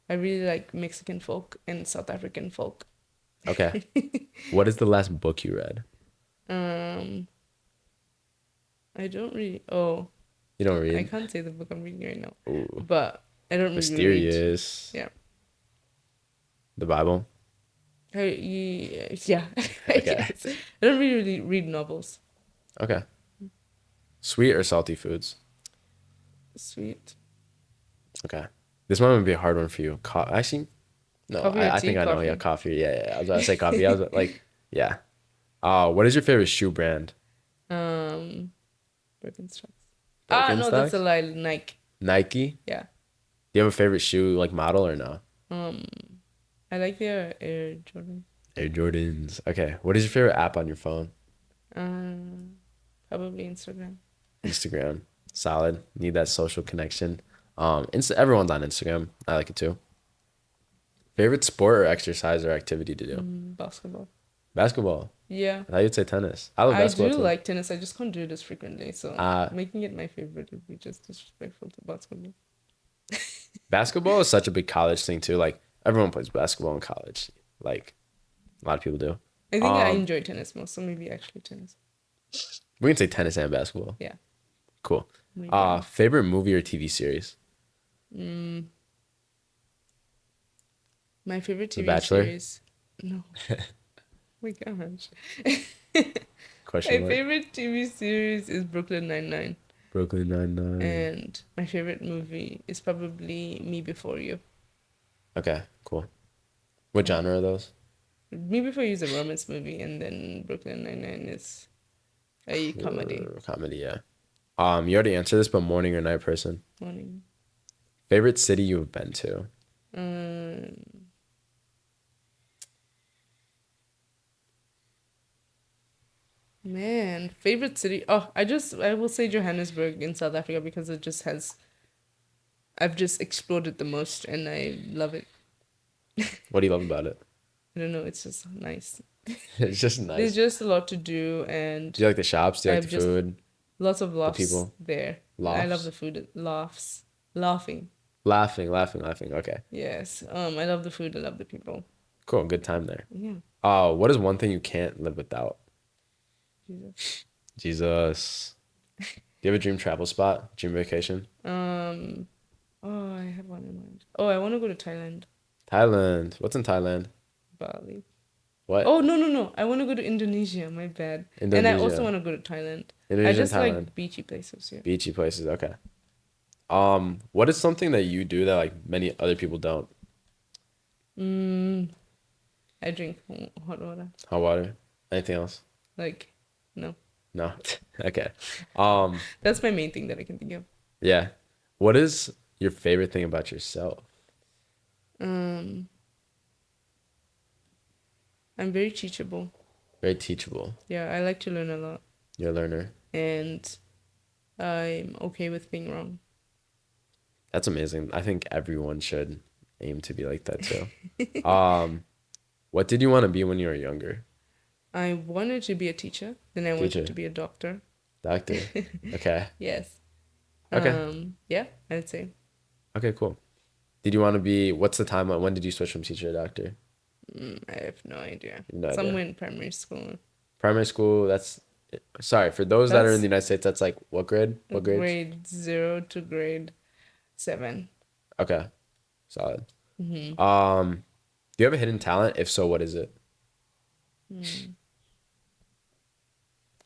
I really like Mexican folk and South African folk. Okay. What is the last book you read? Um, I don't really. Oh, You don't I read? can't say the book I'm reading right now, Ooh. but I don't really read. Mysterious. Yeah. The Bible. Yeah, I Okay. guess. I don't really read novels. Okay. Sweet or salty foods? Sweet. Okay. This one would be a hard one for you. Actually, no, Coffee or I tea? think I know. Yeah, Coffee. coffee. Yeah, yeah. I was about to say coffee. I was like, yeah. What is your favorite shoe brand? Um, Birkenstocks. Ah, no, that's a Birkenstocks? lie. Nike. Nike? Yeah. Do you have a favorite shoe like model or no? Um, I like their Air Jordan. Air Jordans. Okay. What is your favorite app on your phone? Um, Probably Instagram. Instagram. Solid. Need that social connection. Everyone's on Instagram. I like it too. Favorite sport or exercise or activity to do? Basketball. Basketball. Yeah. I thought you'd say tennis. I love I basketball do too. like tennis. I just can't do it as frequently. So Uh, making it my favorite would be just disrespectful to basketball. Basketball is such a big college thing too. Like everyone plays basketball in college. Like a lot of people do. I think I Um, enjoy tennis more, so maybe actually tennis. we can say tennis and basketball. Yeah, Cool. maybe. Favorite movie or TV series? Mm, my favorite The TV Bachelor? series. No, my gosh. Question My mark. favorite TV series is Brooklyn Nine-Nine, Brooklyn Nine-Nine. and my favorite movie is probably Me Before You. Okay, cool. What Yeah, genre are those? Me Before You is a romance movie, and then Brooklyn Nine-Nine is a comedy. Comedy, yeah. You already answered this, but morning or night person? Morning. Favorite city you've been to? Um, Man, favorite city. Oh, I will say Johannesburg in South Africa because it just has I've just explored it the most and I love it. What do you love about it? I don't know, it's just nice. It's just There's nice. just a lot to do Do and you like the shops? Do you like the I've just food? lots of The laughs people? there. I love the Laughs? food, laughs, laughing. Laughing, laughing, laughing. Okay. Yes. I love the food, I love the people. Cool. Good time there. Yeah. What is one thing you can't live without? Jesus. Jesus. Do you have a dream travel spot? Dream vacation? Um oh, I have one in mind. Oh, I want to go to Thailand, Thailand. What's in Thailand? Bali. What? Oh, no, no, no. I want to go to Indonesia. My bad. And I also Indonesia. want to go to Thailand. I Indonesia and just Thailand. like beachy places, yeah. Beachy places. Okay. What is something that you do that like many other people don't? Mm, I drink hot water. Hot water? Anything else? Like, no. No. Okay. Um, That's my main thing that I can think of. yeah. What is your favorite thing about yourself? Um, I'm very teachable. Very teachable. Yeah, I like to learn a lot. You're a learner. And I'm okay with being wrong. That's amazing. I think everyone should aim to be like that too. Um, what did you want to be when you were younger? I wanted to be a teacher, then I wanted to Teacher, be a doctor. doctor. Okay. Yes. Okay. Yeah, I'd say. Okay, cool. Did you want to be, what's the timeline? When did you switch from teacher to doctor? I have no idea. No idea. Somewhere in primary school. Primary school, sorry, for those that are in the That's United States, that's like what grade? What grades? grade 0 to grade 7. Okay, solid. Hmm. Do you have a hidden talent? If so, what is it?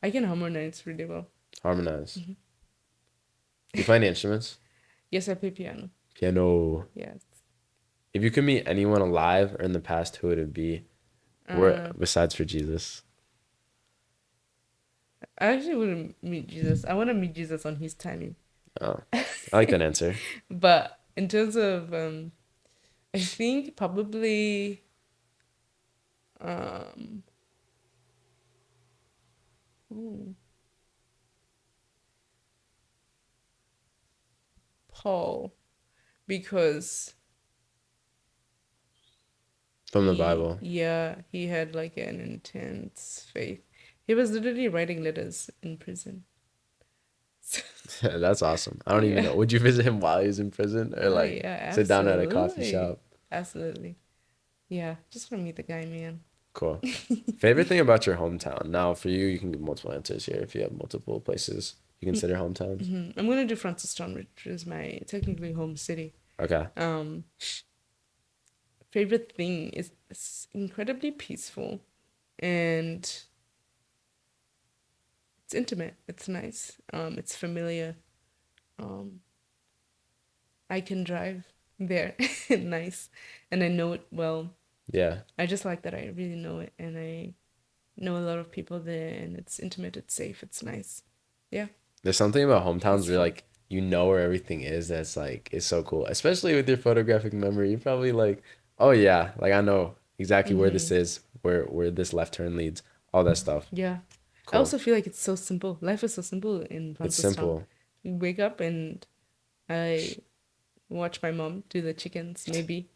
I can harmonize really well. Harmonize. Do you play any instruments? Yes, I play piano. Piano. Yes. If you could meet anyone alive or in the past, who would it be? Where Uh, besides for Jesus? I actually wouldn't meet Jesus. I want to meet Jesus on his timing. Oh, I like that answer. But in terms of, I think probably, um, hmm, Paul, because From the Bible. he had like an intense faith. He was literally writing letters in prison. So, That's awesome. I don't even yeah. know. Would you visit him while he's in prison or Oh like yeah, sit down at a coffee absolutely. shop? Absolutely. Yeah, just want to meet the guy, man. Cool. Favorite thing about your hometown? Now, for you, you can give multiple answers here if you have multiple places you consider hometowns. I'm gonna do Francistown, which is my technically home city. Okay. Um, Favorite thing is it's incredibly peaceful and it's intimate. It's nice. It's familiar. Um, I can drive there. Nice. And I know it well. Yeah. I just like that I really know it and I know a lot of people there and it's intimate, it's safe, it's nice. Yeah, There's something about hometowns it's where fun. like you know where everything is that's like it's so cool. Especially with your photographic memory. You probably like, oh yeah, like I know exactly where this Hmm. is, where this left turn leads, all that stuff. Yeah. I Cool. also feel like it's so simple. Life is so simple in It's Francistown. simple. You wake up and I watch my mom do the chickens, maybe.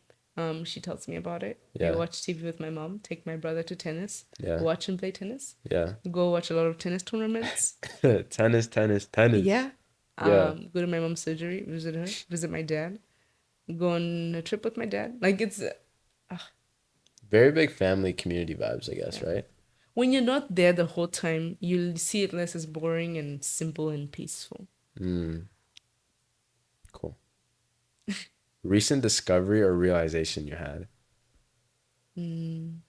She tells me about it. I Yeah. watch TV with my mom, take my brother to tennis, Yeah. watch him play tennis, Yeah. go watch a lot of tennis tournaments. Tennis, tennis, tennis. Yeah. Yeah. Go to my mom's surgery, visit her, visit my dad, go on a trip with my dad. Like it's Very big family community vibes, I guess, yeah. right? When you're not there the whole time, you'll see it less as boring and simple and peaceful. Mm, cool. Recent discovery or realization you had? Mm,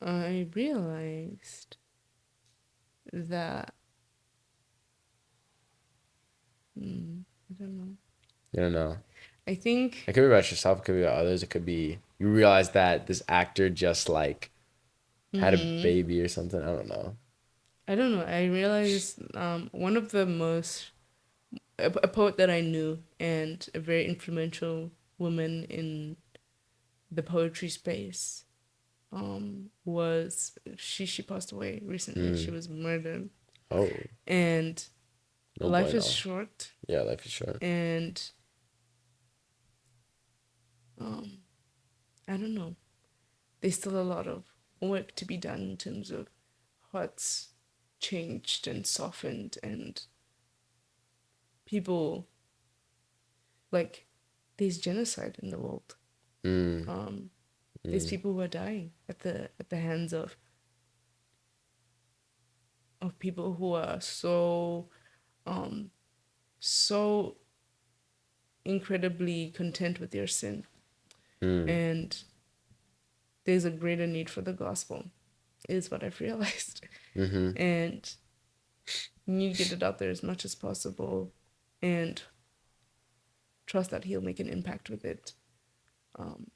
I realized that I don't know. You don't know. I It think could be about yourself, it could be about others, it could be you realize that this actor just like had a baby or something. I don't know. I don't know. I realized one of the most a poet that I knew and a very influential woman in the poetry space was she passed away recently. She Mm. was murdered. Oh, And no life is bueno. short Yeah, life is short. and um I don't know. There's still a lot of work to be done in terms of hearts changed and softened and people like there's genocide in the world. Mm, Um there's mm, people who are dying at the hands of people who are so um so incredibly content with their sin mm, and there's a greater need for the gospel is what I've realized. mm-hmm. And you need to get it out there as much as possible and trust that he'll make an impact with it. Um,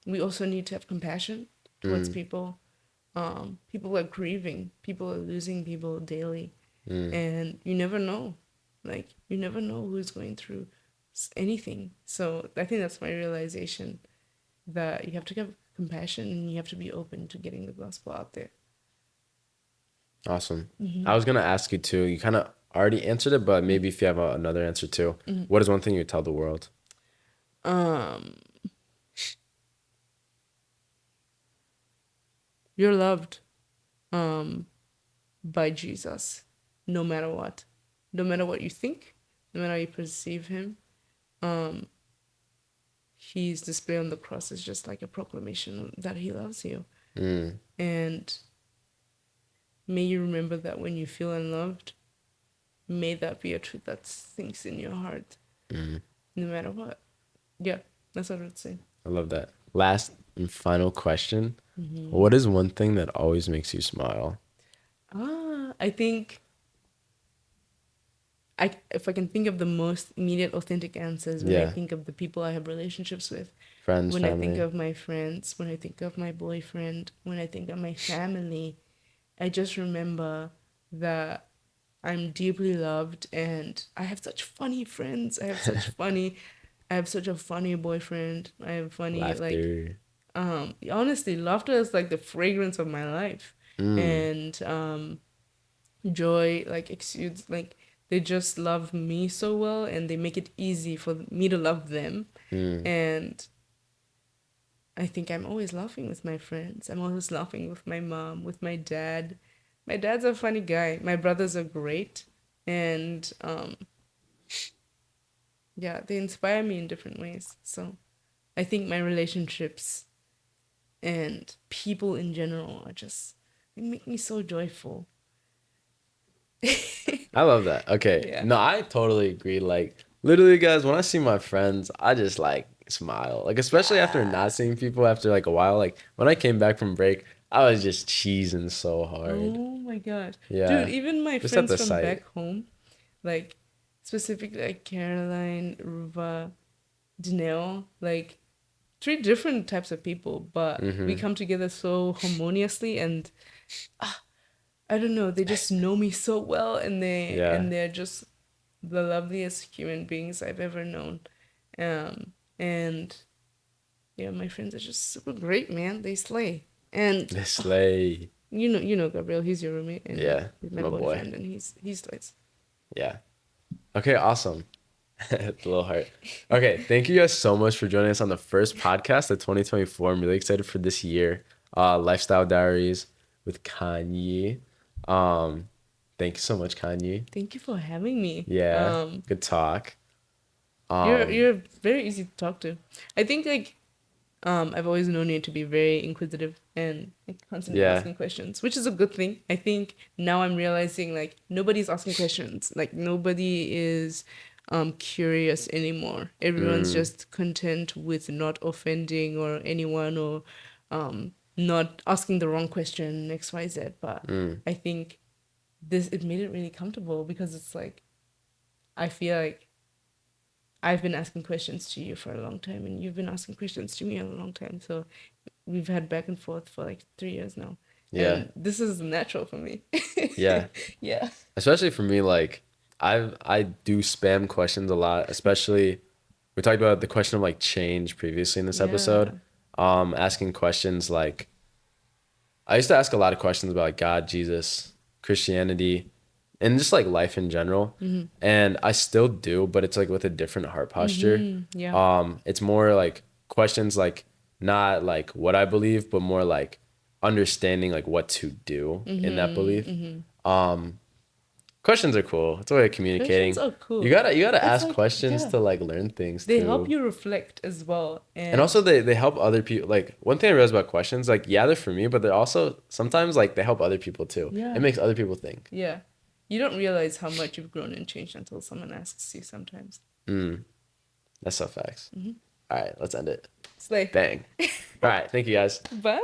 we also need to have compassion towards Mm, people. People are grieving, people are losing people daily, mm. and you never know. Like, you never know who's going through anything. So I think that's my realization that you have to have compassion and you have to be open to getting the gospel out there. Awesome. Hmm. I was gonna ask you too. You kind of already answered it, but maybe if you have another answer too, what is one thing you tell the world? Um, you're loved. Um, by Jesus, no matter what. No matter what you think, no matter how you perceive him, um, his display on the cross is just like a proclamation that he loves you. Mm, And may you remember that when you feel unloved, may that be a truth that sinks in your heart, mm. no matter what. Yeah, that's what I would say. I love that. Last and final question. Hmm. What is one thing that always makes you smile? I think if I can think of the most immediate authentic answers when I Yeah. think of the people I have relationships with, Friends, when I think family. of my friends, when I think of my boyfriend, when I think of my family, I just remember that I'm deeply loved and I have such funny friends. I have such a funny boyfriend. I have funny like Laughter. honestly, laughter is like the fragrance of my life. Mm, And joy like exudes like they just love me so well and they make it easy for me to love them. mm, And I think I'm always laughing with my friends. I'm always laughing with my mom, with my dad. My dad's a funny guy. My brothers are great. And yeah, they inspire me in different ways. So I think my relationships and people in general are just, they make me so joyful. I love that. Okay. Yeah. No, I totally agree. Like, literally, guys, when I see my friends, I just like smile. Like, especially after Yeah. not seeing people after like a while. Like, when I came back from break, I was just cheesing so hard. Oh my gosh. Dude, Yeah. even my Just at friends the from sight. back home, like specifically like Caroline, Ruva, Janelle, like three different types of people, but we come together so harmoniously, and I don't know, they just know me so well, and Yeah. they're just the loveliest human beings I've ever known. And yeah, my friends are just super great, man. They slay. And This slay. you know Gabriel, he's your roommate and Yeah. he's my My boy. boyfriend, and he slays. Yeah. Okay, awesome. The little heart. Okay, thank you guys so much for joining us on the first podcast of 2024. I'm really excited for this year. Lifestyle Diaries with Khanyi. Um, Thank you so much, Khanyi. Thank you for having me. Yeah, good talk. Um, You're very easy to talk to. I think like I've always known you to be very inquisitive and like constantly yeah. asking questions, which is a good thing. I think now I'm realizing like nobody's asking questions. Like nobody is curious anymore. Everyone's Mm, just content with not offending or anyone, or not asking the wrong question, XYZ. But mm. I think this it made it really comfortable because it's like I feel like I've been asking questions to you for a long time, and you've been asking questions to me a long time. So we've had back and forth for like 3 years now, Yeah, and this is natural for me. yeah. Yeah. Especially for me, like I do spam questions a lot, especially we talked about the question of like change previously in this episode. Yeah. Asking questions like I used to ask a lot of questions about like God, Jesus, Christianity, and just like life in general. And I still do, but it's like with a different heart posture. Yeah. It's more like questions like not like what I believe, but more like understanding like what to do in that belief. Questions are cool. It's a way of Questions communicating. are You cool. gotta you gotta It's ask like, questions yeah, to like learn things they help too. you reflect as well. And And also they help other people. Like one thing I realized about questions, like yeah, they're for me, but they're also sometimes like they help other people too. It yeah, makes other people think. yeah. You don't realize how much you've grown and changed until someone asks you sometimes. That's so facts. All right, let's end it. Slay. Bang. All right, thank you guys. Bye.